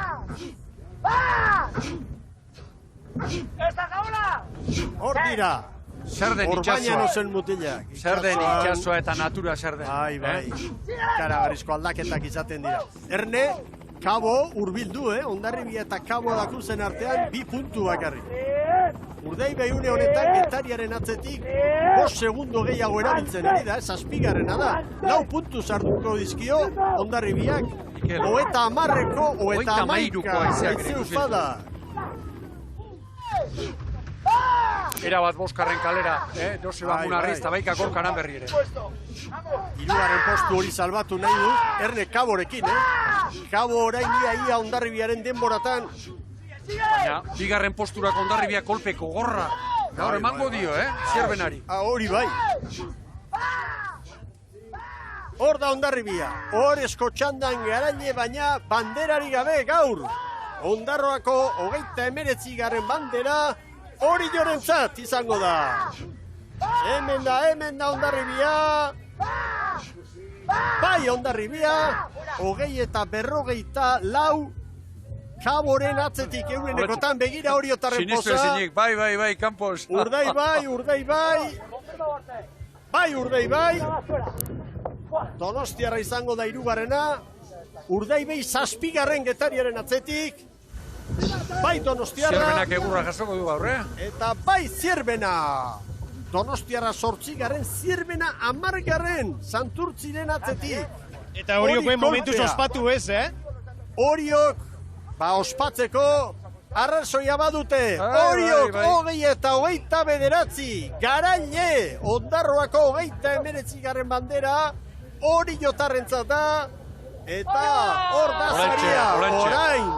Hor dira. Zer den Orbañano zen mutilak. Zer den itxasoa eta natura zer den. Bai. Karagarrizko aldaketak izaten dira. Erne, Kabo urbildu, Hondarribia eta Kabo dakuzen artean 2 puntu bakarrik. Urdaibei une honetan Getariaren atzetik 5 segundo gehiago erabiltzen ari da, 7garrena da. 4 puntu sartuko dizkio Hondarribiak, 30ko, 31ko aitzeu fada. Era bat Boskarren kalera, Joseba Munarriz eta Baika Gorkaran berri ere. 3. postu hori salbatu nahi du, Erne Kaborekin, Kabo orain ia Hondarribiaren denboratan. Baina, 2. posturak Hondarribiak kolpeko gorra. Gaur emango dio, Zierbenari. Hori bai. Hor da Hondarribia, hor eskotxandan garaile baina banderari gabe gaur. Ondarroako 29. bandera Oriorentzat izango da. Hemen da Hondarribia. Bai Hondarribia, 24 Kaboren atzetik eurenekotan begira Oriotarren poza. Sinistu bai, Campos. Urdaibai. Donostiarra izango da 3. Urdaibei 7. Getariaren atzetik. Bai Donostiarra. Zierbenak egurra jasoko du gaur, Eta bai Zierbena. Donostiarra 8. Zierbena 10. Santurtziren atzetik. Eta Oriokoen momentuz ospatu ez, Oriok, ospatzeko arrazoia badute. Oriok 29. Garaile, Ondarroako 29. bandera, Oriotarrentzat da. Eta hor da zaria, orain.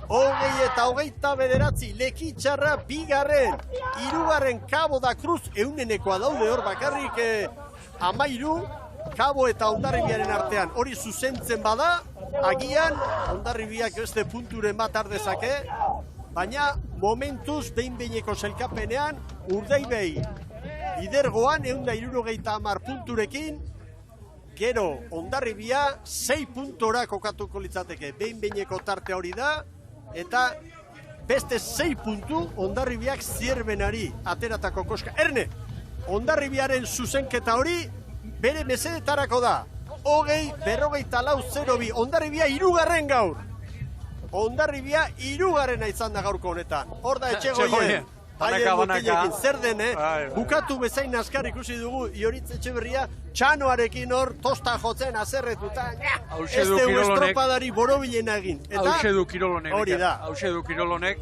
29. Lekitxarra 2. 3. Kabo da Cruz eunenekoa daude hor bakarrik 13. Kabo eta Hondarribiaren artean hori zuzentzen bada, agian Hondarribiak beste punturen bat ardezake, baina momentuz behin-behineko sailkapenean Urdaibei lidergoan 170 punturekin, gero Hondarribia 6 puntora kokatuko litzateke, behin-behineko tarte hori da, eta beste 6 puntu Hondarribiak Zierbenari ateratako koska. Erne, Hondarribiaren zuzenketa hori bere mesedetarako da. 20-44-02, Hondarribia 3. gaur. Hondarribia 3. izan da gaurko honetan. Hor da Etxegoien. Haien botilekin zer den, bukatu bezain askar ikusi dugu Ioritz Etxeberria txanoarekin hor tosta jotzen azerretuta. Ez dugu estropadari borobilen egin. Hauxe du Kirolonek. Hori da. Hauxe du Kirolonek.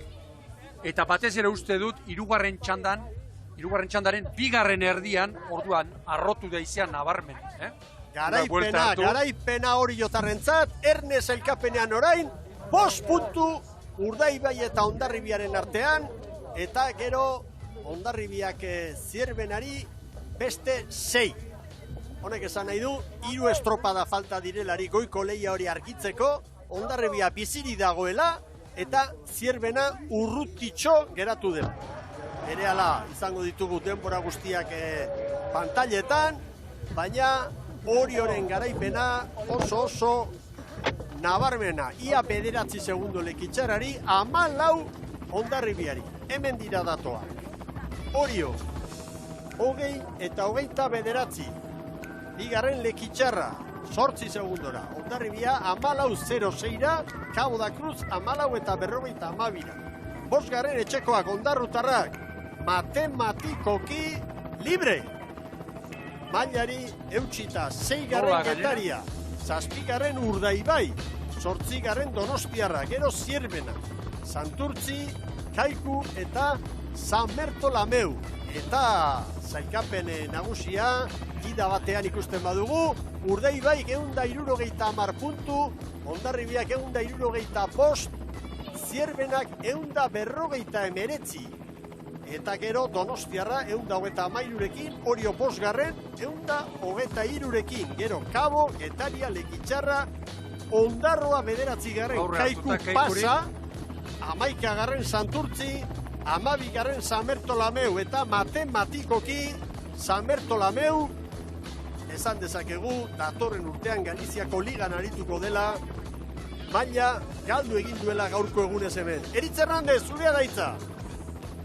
Eta batez ere uste dut, hirugarren txandaren bigarren erdian, orduan, arrotu da izan nabarmen. Garaipena hori jotarrentzat, Ernest elkapenean orain, 5 puntu Urdaibai eta Hondarribiaren artean, eta gero Hondarribiak Zierbenari beste 6. Honek esan nahi du, 3 estropada falta direlari goiko lehia hori argitzeko, Hondarribia biziri dagoela, eta Zierbena urrutitxo geratu dela. Berehala izango ditugu denbora guztiak pantailetan, baina Orioren garaipena oso nabarmena. Ia 9 segundo lekitxarari, 14 Hondarribiari. Hemen dira datoa. Orio, 20 eta 29. Bigarren lekitxarra, 8 segundora. Hondarribia 14.06ra, Cabo da Cruz 14 eta 52ra. 5. etxekoak Hondarrutarrak, matematikoki libre. Mailari eutxita 6. Getaria, 7. Urdaibai, 8. Donostiarra, gero Zierbena, Santurtzi, Kaiku eta San Bertolameu. Eta zailkapen nagusia, gida batean ikusten badugu, Urdaibai 170 puntu, Hondarribiak 175, Zierbenak 159. Eta gero Donostiarra 123rekin, Orio 5. 123rekin. Gero Cabo, Getaria, Lekitxarra, Hondarroa 9. Kaiku pasa, 11. Santurtzi, 12. San Bertolameu eta matematikoki San Bertolameu esan dezakegu datorren urtean Galiziako ligan arituko dela, maila galdu egin duela gaurko egunez hemen. Eritz Hernandez, zurea daitza.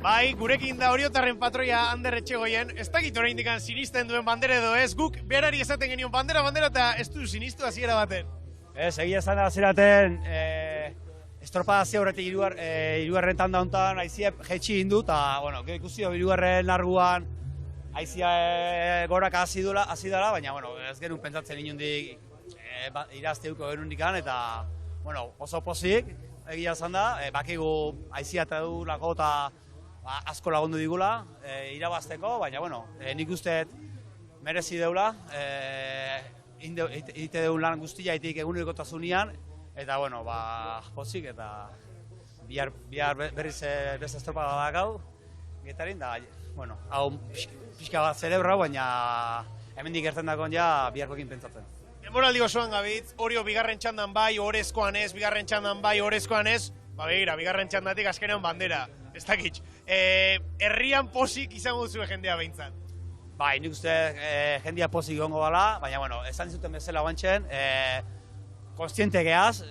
Bai, gurekin da Oriotarren patroia Ander Etxegoien, ez dakit oraindik sinisten duen bandera edo ez, guk berari esaten genion bandera eta ez du sinistu hasiera baten. Ez, egia esan da hasieraten estropada hasi aurretik hirugarren tanda hontan haizia jaitsi indu eta bueno, gero ikusi hirugarren larguan haizia goraka hasi dela, baina bueno, ez genuen pentsatzen inondik irazteuko genundikan eta bueno, oso pozik egia esan da, bakigu haizia eta du lako eta asko lagundu digula irabazteko, baina bueno, nik uste merezi deula ite deun lan guztia itik egunerokotasunean eta bueno, pozik eta bihar berriz beste estropada da gau Getarin da, bueno, hau pixka bat zerebra, baina hemendik gertzen dagoen ja biharkoekin pentsatzen. Denboraldi osoan gabitz, Orio bigarren txandan bai, orezkoan ez, bigarren txandan bai, orezkoan ez, begira, bigarren txandatik azkenean bandera, ez dakitz. Herrian pozik izango duzu jendea behintzat. Bai, nik uste jendea pozik gongo dela, baina bueno, esan dizuten bezala guantxen, konstiente geaz,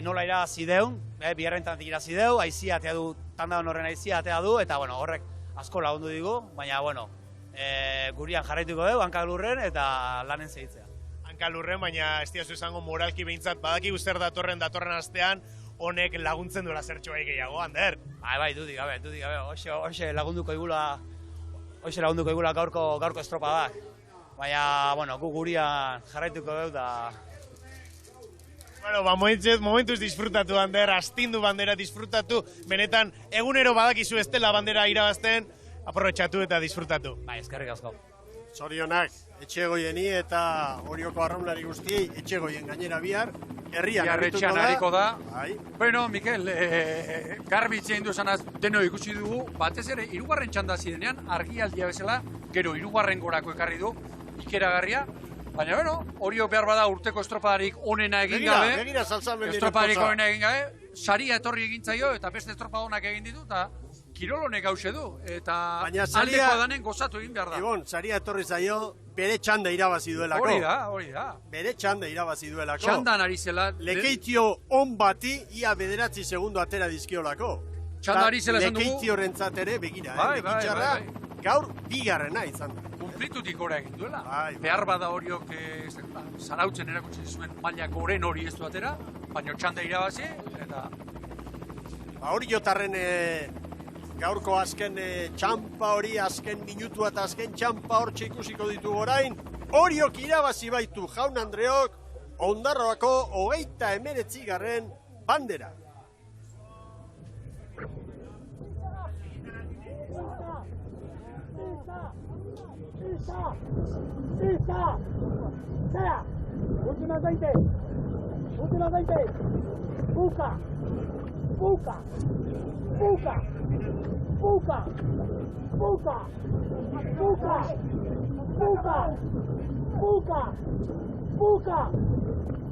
nola irazi deun, bigarren txandatik irazi deu, haizia atea du, tandan horren haizia atea du, eta bueno, horrek asko lagundu digu, baina bueno, gurian jarraituko dugu, hankalurren eta lanen segitzea. Hankalurren, baina ez diazu izango moralki behintzat, badaki guzter datorren astean, honek laguntzen duela zertxo bai gehiago, Ander? Bai, dudik gabe, hoxe lagunduko igula gaurko estropadak. Baina, bueno, gu gurian jarraituko dugu da... Bueno, momentuz disfrutatu, Ander, astindu bandera disfrutatu, benetan egunero badakizu ez dela bandera irabazten, aprobetxatu eta disfrutatu. Bai, eskerrik asko. Zorionak, Etxegoieni eta Orioko arraunlari guztiei, Etxegoien gainera bihar, herrian harrituko da. Bueno, Mikel, garbi itzein duzanaz deno ikusi dugu, batez ere, 3. txanda zirenean, argialdia bezala, gero 3. gorako ekarri du, ikeragarria, baina, bueno, Orio behar bada urteko estropadarik onena egin gabe, estropadarik onena egin gabe, saria etorri egin zaio, eta beste estropada onak egin ditu, eta Kirolonek hause du, eta aldeko danen gozatu egin behar da. Ibon, saria etorri zaio, bere txanda irabazi duelako. Hori da. Bere txanda irabazi duelako. Txandan ari zela. Lekeitio on bati, ia 9 segundo atera dizkiolako. Txanda ari zela esan dugu. Lekeitio rentzat ere, begira, Lekitxarra, gaur bigarrena izan da. Konplitutik gora egin duela. Behar bada Oriok zarautzen erakutsi zuen maila goren hori ez du atera, baina txanda irabazi, eta Oriotarren gaurko azken txampa hori, azken minutua eta azken txampa hortxe ikusiko ditugu orain. Oriok irabazi baitu Jaun Andreok Ondarroako 39. bandera. Últimas 20. Buka.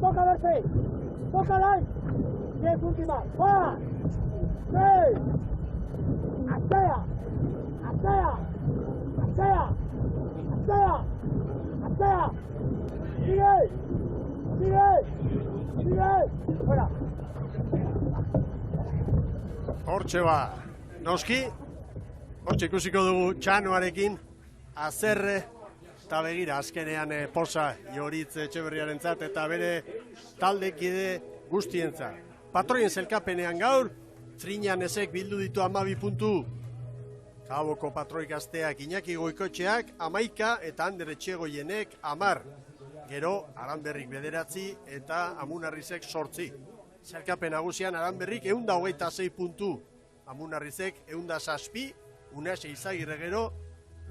Toca verse. Tócala. 10 últimas. 5, 6. Asea. Sigue. Fuera. Hortxe ba, noski, hortxe ikusiko dugu Txanoarekin, azerre, eta begira, azkenean posa Joritz Etxeberriarentzat eta bere taldekide guztientzat. Patroien zelkapenean gaur, Triñan ezek bildu ditu 12 puntu, Zaboko patroi gazteak Iñaki Goikoetxeak 11 eta Ander Etxegoienek 10. Gero, Aranberrik 9 eta Amunarrizek 8. Zelkapen nagusian Aranberrik 126 puntu, Amunarrizek 107, Unase Izagirre gero,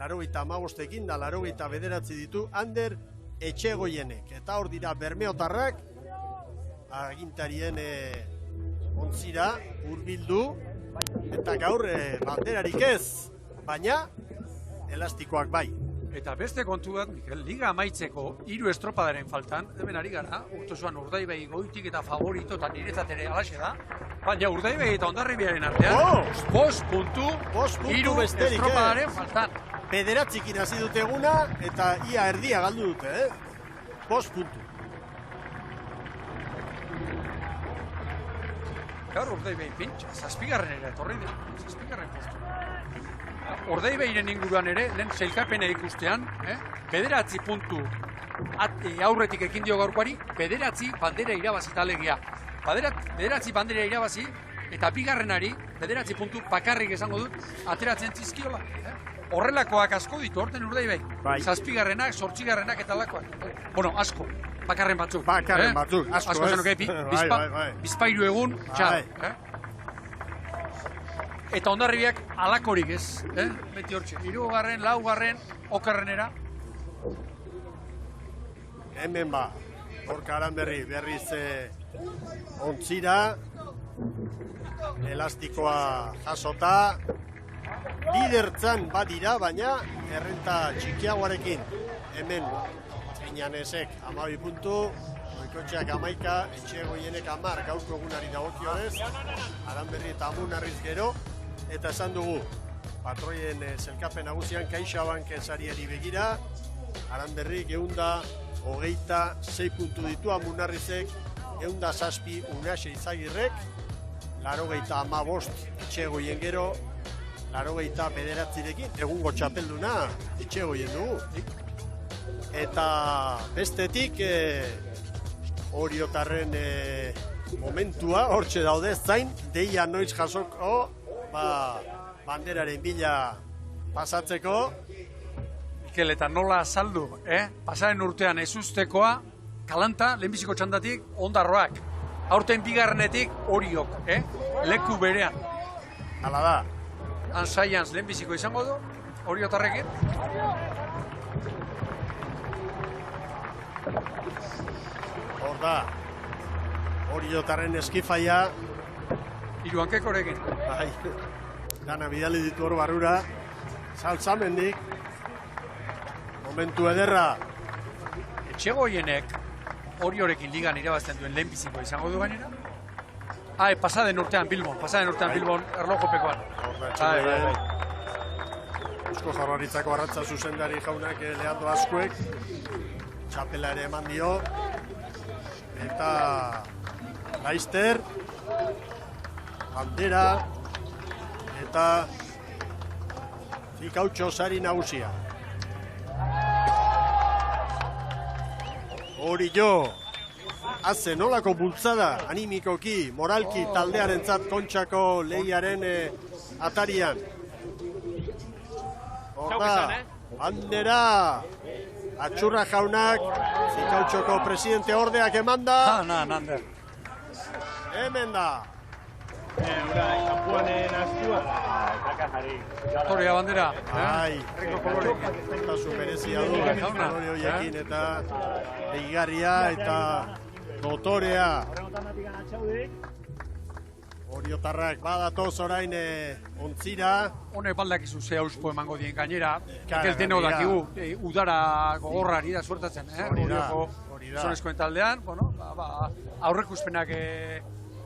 85ekin da 89 ditu Ander Etxegoienek. Eta hor dira Bermeotarrak, agintarien ontzira hurbildu, eta gaur banderarik ez, baina elastikoak bai. Eta beste kontu bat, Mikel, liga amaitzeko 3 estropadaren faltan, hemen ari gara, urtosuan Urdaibai goitik eta favorito eta niretzat ere alaxe da, baina Urdaibai eta Hondarribiaren artean, 5 puntu, 3 estropadaren faltan. Bederatzikin hasi dute eguna, eta ia erdia galdu dute, 5 puntu. Gaur Urdaibai pintxa, 7. etorri dira, 7. postu. Ordaibairen inguruan ere, lehen sailkapena ikustean, 9 puntu aurretik ekin dio gaurkoari, 9 bandera irabazi talegia. 9 bandera irabazi, eta bigarrenari, 9 puntu bakarrik esango dut, ateratzen zizkiola. Horrelakoak asko ditu, horten Urdaibai. 7. 8. eta lakoak. Bueno, asko. Bakarren batzuk. Asko zenuke, bizpairu egun, txar. Eta Hondarribiak alakorik ez, beti hortxe. 3., 4., okerrenera. Hemen ba, Gorka Aranberri berriz ontzira, elastikoa jasota, lidertzan badira, baina errenta txikiagoarekin. Hemen Triñanesek 12 puntu, Goikoetxeak 11, Etxegoienek 10 gaurko egunari dagokionez, Aranberri eta Amunarriz gero, eta esan dugu, patroien zelkapen nagusian CaixaBank sariari begira, Aranberrik 126 puntu ditu, Amunarrizek 107 Unase Izagirrek, 85 Etxegoien gero, 89rekin, egungo txapelduna Etxegoien dugu. Eta bestetik, Oriotarren momentua, hortxe daude, zain, deia noiz jasoko, banderaren bila pasatzeko. Mikel, eta nola azaldu, pasaren urtean ezustekoa, kalanta, lehenbiziko txandatik, Ondarroak. Aurten bigarrenetik, Oriok, leku berean. Hala da. Ansaianz lehenbiziko izango du, Oriotarrekin. Hor da, Oriotarren eskifaia. 3 hankekorekin. Bai, dana bidali ditu hor barrura, saltzamendik, momentu ederra. Etxegoienek Oriorekin ligan irabazten duen lehenbiziko izango du gainera. Pasaden urtean Bilbon, erlojopekoan. Eusko Jaurlaritzako arratza zuzendari jaunak Leandro Azkuek, txapela ere eman dio, eta Laister, bandera, eta Zikautxo sari nagusia. Orio, haze nolako bultzada animikoki, moralki taldearentzat Kontxako lehiaren atarian. Horda, bandera, Atxurra jaunak, Zikautxoko presidente ordeak emanda. Nander. Hemen da. Torea bandera. Bai, tasun berezia du, kolore horiekin eta eigarria eta dotorea. Oriotarrak badatoz orain ontzira. Honek baldakizu ze auspo emango dien gainera. Mikel deno dakigu, udara gogorrari da suertatzen, Orioko gizonezkoen taldean. Bueno, aurrekuspenak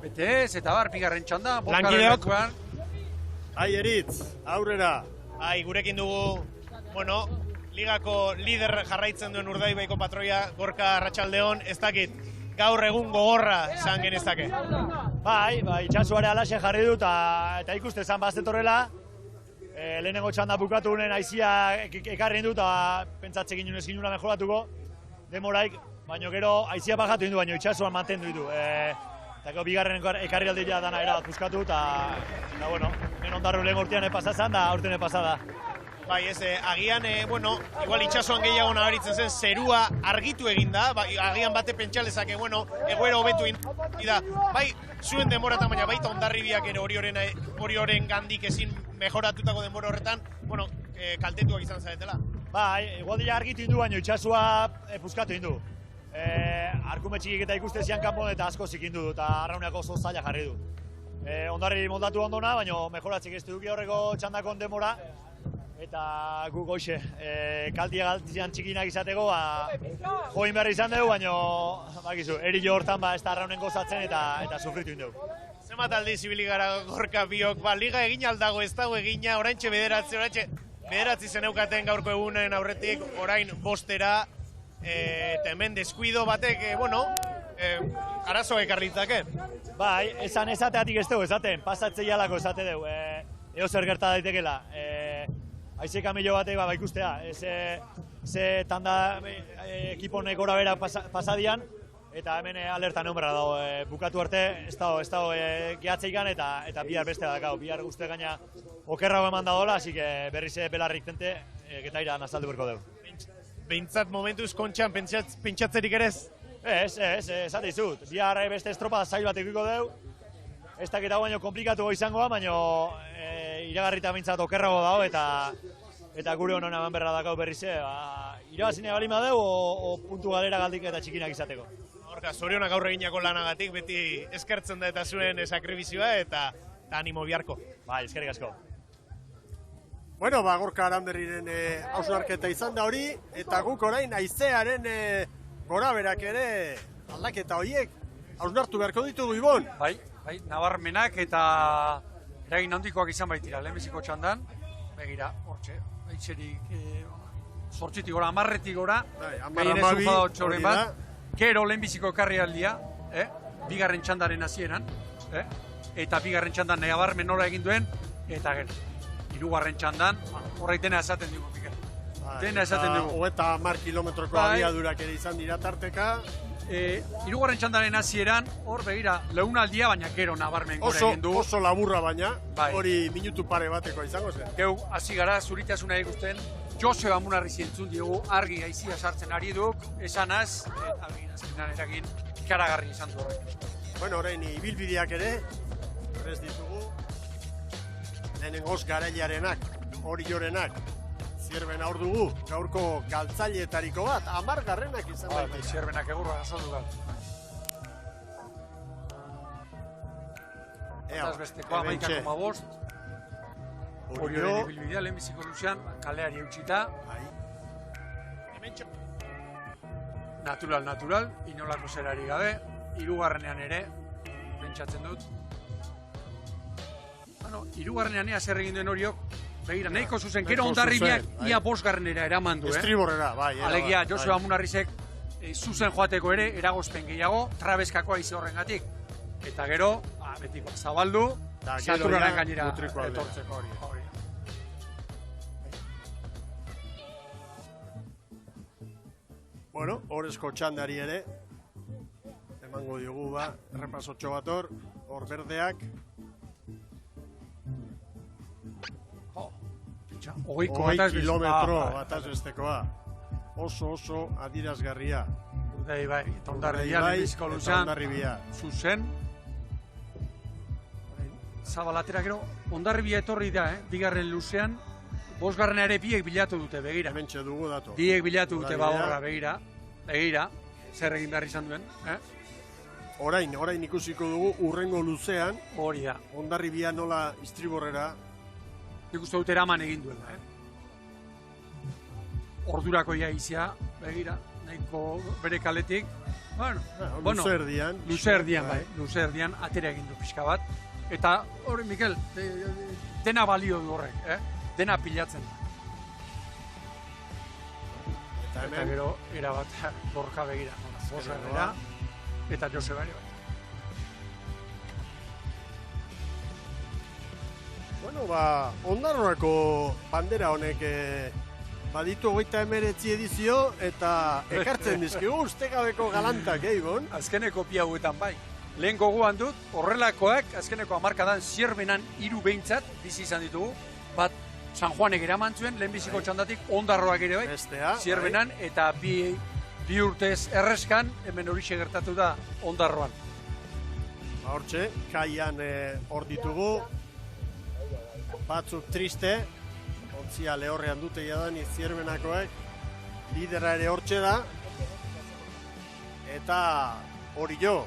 bete ez, eta bigarren txanda. Lankideok. Ai, Eritz, aurrera. Ai, gurekin dugu, bueno, ligako lider jarraitzen duen Urdaibaiko patroia, Gorka Arratsaldeon, ez dakit, gaur egun gogorra izan genezake. Bai, itxasuare alaxe jarri du, eta ikuste zan bazetorrela, lehenengo txanda bukatu unen aizia ekarri du, eta pentsatzekin unez ginula mejoratuko, demoraik, baina gero aizia bajatu du, baina itxasuan mantendu ditu. Eta bigarren ekarri aldila dana erabat buskatu, eta bueno, hemen ondarru lehen urtean pasazan, da aurten pasada. Bai, ez, agian, bueno, igual itxasuan gehiago nabaritzen zen, zerua argitu egin da, agian bate pentsalezake, bueno, egoera hobetu egin da. Bai, zuen demoratan, baina baita ondarribiak ere Orioren gandik ezin mejoratutako denbora horretan, bueno, kaltetuak izan zaretela. Bai, igual dira argitu indu, baina itxasua buskatu indu. Arkumetxikik eta ikuste zian kanpon eta asko zikindu du, eta arrauneako oso zaila jarri du. Ondarri moldatu ondona, baina mejoratzek ez duki horreko txandakon demora, eta guk hoxe, kaltian txikinak izateko, join behar izan dugu, baina bakizu, erillo hortan ez da arraunen gozatzen eta sufritu indugu. Zenbat aldi zibili gara Gorka biok, liga egin aldago ez dago egina, oraintxe bederatzi zeneukaten gaurko egunen aurretik, orain bostera, eta hemen deskuido batek, bueno, arazoa ekarritzake. Bai, esan esateatik ez dugu esaten, pasatzei alako esate dugu, eo zer gerta daitekela. Aize kamillo batek ikustea, ze tanda ekiponek gora bera pasadian, eta hemen alerta neumera dago, bukatu arte, ez dago gehatzeikan eta bihar beste dakau, bihar guzti gaina okerrago eman da dola, así que berriz belarrik tente, getaira nazaldu berko dugu. Behintzat momentuz Kontxan pentsatzerik ere ez? Ez, esate izut. Bihar beste estropa zail bat ekiko dugu. Ez dakit hau baino komplikatu izangoa, baino iragarrita behintzat okerrago dago eta gure honon eman berra dakau berrize. Irabazine bali madeu o puntu galera galdik eta txikinak izateko. Horka, zorionak aurre eginako lanagatik, beti eskertzen da eta zuen sakrifizioa eta animo biharko. Bai, eskerrik asko. Bueno, Gorka Aranberriren hausnarketa izan da hori, eta guk orain haizearen goraberak ere aldaketa horiek hausnartu beharko ditugu, Ibon. Bai, nabarmenak eta eragin handikoak izan baitira, lehenbiziko txandan, begira, hortxe, baitxerik, zortzitik gora, amarretik gora, behin ez ufada otxoren bat, gero lehenbiziko ekarri aldia, bigarren txandaren hasieran, eta bigarren txandan nabarmen nola egin duen, eta gero. Hirugarren txandan, horrek dena esaten dugu, Mikel. Dena esaten dugu. Eta 10 kilometroko abiadurak ere izan dira tarteka. Hirugarren txandaren hasieran, hor begira, lehunaldia, baina gero nabarmen gora egin du. Oso laburra baina, hori minutu pare bateko izango zen. Geu, hasi gara, zuritasuna ikusten, Joseba Munarri zintzun diogu, argi aizia sartzen ari duk, esanaz, eta azkenan eragin ikaragarri izan du horrek. Bueno, orain ibilbideak ere, prez ditugu. Lehenengoz garailarenak, Oriorenak, Zierben aur dugu, gaurko galtzaileetariko bat, 10garrenak izan da. Zierbenak egurra gazaldu gara. Eta bestekoa, 11,5. Orioren ibilbidea, lehenbiziko duzean, kaleari eutxita. Natural, inolako zerari gabe, hirugarrenean ere, pentsatzen dut. Hirugarrenean ea zer egin duen Oriok, begira, nahiko zuzen, gero Hondarribiak ia 5garrenera eraman du, Estriborrera, bai. Alegia, Joseba Munarrizek zuzen joateko ere, eragozpen gehiago, trabeskakoa izi horrengatik. Eta gero, betiko, zabaldu, Saturranak gainera etortzeko hori. Bueno, horrezko txandari ere, emango diogu ba, errepasotxo bat hor berdeak. Hogeiko 20 bataz kilometro bataz bestekoa. Oso adirazgarria. Bai, eta Hondarribia, Urdaibai lehenbiziko eta luzean, Hondarribia. zuzen. Zabalatera gero, Hondarribia etorri da, bigarren luzean, bosgarren ere biek bilatu dute, begira. Hementxe dugu dato. Biek bilatu dute Hondarribia. Bahorra, begira, zer egin behar izan duen, Orain ikusiko dugu urrengo luzean, hori da. Hondarribia nola istriborrera. Nik uste dut eraman egin duela, Ordurako ia izia, begira, nahiko bere kaletik. Luze erdian, atera egin du pixka bat. Eta hori, Mikel, dena balio du horrek, dena pilatzen da. Eta gero, erabat, borka begira. Bosgarrera, eta Joseba ere bai. Bueno, Ondarroako bandera honek baditu 39 edizio eta ekartzen dizkigu ustekabeko galantak, Ibon? Azkeneko bi hauetan bai. Lehen gogoan dut, horrelakoak, azkeneko hamarkadan Zierbenan 3 behintzat bizi izan ditugu. Bat, San Juanek eraman zuen, lehenbiziko txandatik Ondarroak ere bai. Bestea, Zierbenan eta bi urtez erreskan, hemen horixe gertatu da Ondarroan. Hortxe, kaian hor ditugu, batzuk triste, ontzia lehorrean dute jadan Zierbenakoek, lidera ere hortxe da, eta hori jo,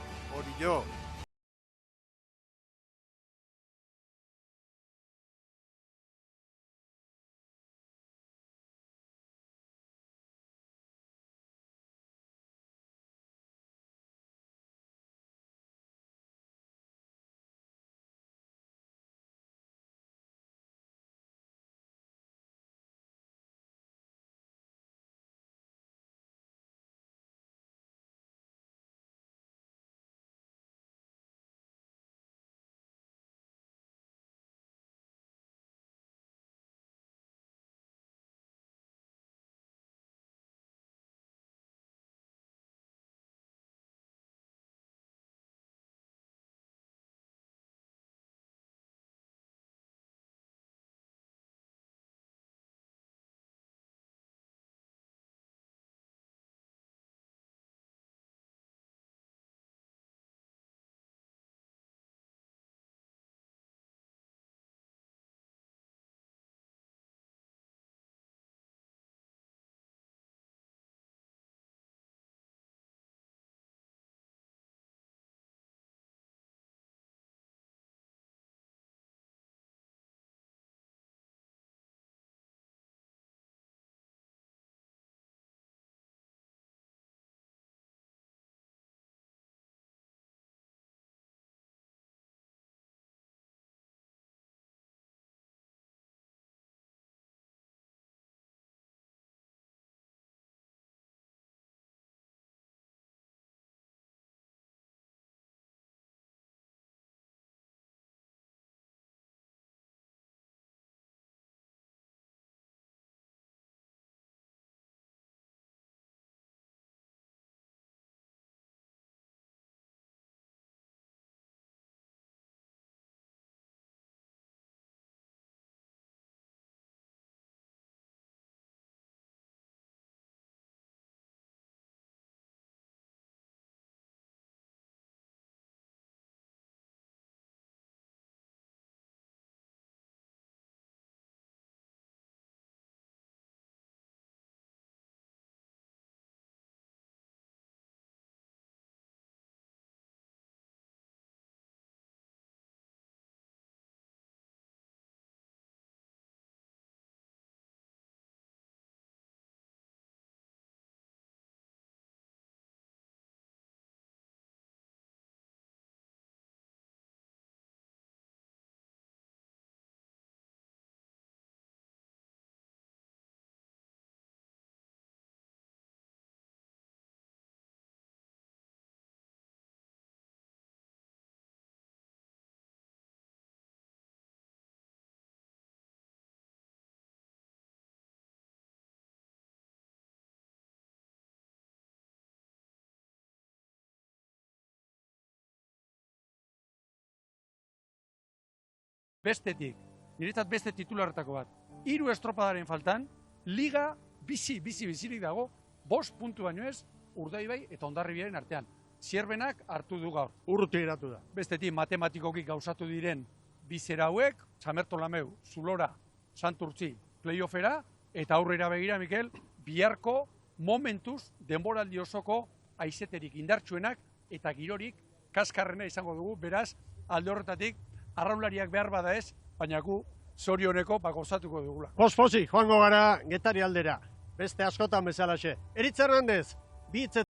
bestetik, niretzat beste titularretako bat, 3 estropadaren faltan, liga bizirik dago, 5 puntu baino ez, Urdaibai eta Hondarribiaren artean. Zierbenak hartu du gaur. Urruti geratu da. Bestetik matematikoki gauzatu diren bizera hauek, Txamertolameu, Zulora, Santurtzi, playoffera, eta aurrera begira, Mikel, biharko momentuz denboraldi osoko aizeterik indartsuenak eta girorik kaskarrena izango dugu, beraz, alde horretatik, arraunlariak behar bada ez, baina gu zorioneko gozatuko dugula. Posposi, joango gara Getari aldera. Beste askotan bezalaxe. Eritz Hernandez, bitz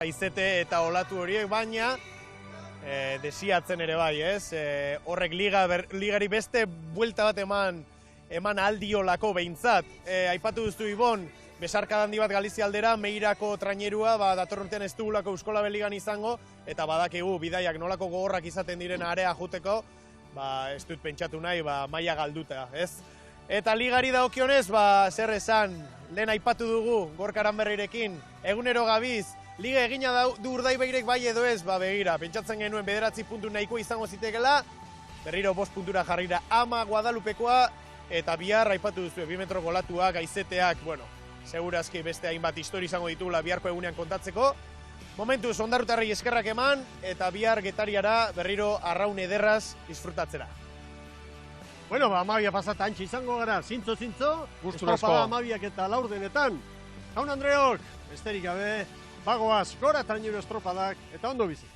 Aizete eta olatu horiek, baina desiatzen ere bai, ez? Horrek ligari beste buelta bat eman aldiolako behintzat. Aipatu duzu Ibon, besarkada handi bat Galizia aldera, Meirako trainerua, datorren urtean ez dugulako Euskola Beligan izango, eta badakigu bidaiak nolako gogorrak izaten diren area juteko, ez dut pentsatu nahi, maila galduta, ez? Eta ligari dagokionez, zer esan, lehen aipatu dugu, Gorka Aranberrirekin, egunero gabiz, liga egina du Urdaibairek bai edo ez, begira, pentsatzen genuen 9 puntu nahiko izango zitekela, berriro 5 puntura jarrira Ama Guadalupekoa, eta bihar aipatu duzu, 2 metro golatuak, aizeteak, segurazki beste hainbat histori izango ditugula biharko egunean kontatzeko. Momentuz, Ondarrutarrei eskerrak eman, eta bihar Getariara berriro arraun ederraz disfrutatzera. Bueno, amabia pasata antxe izango gara, zintzo, estropada amabiak eta laurdenetan. Jaun Andreok, besterik gabe, bagoaz, gora trainero estropadak, eta ondo bizi.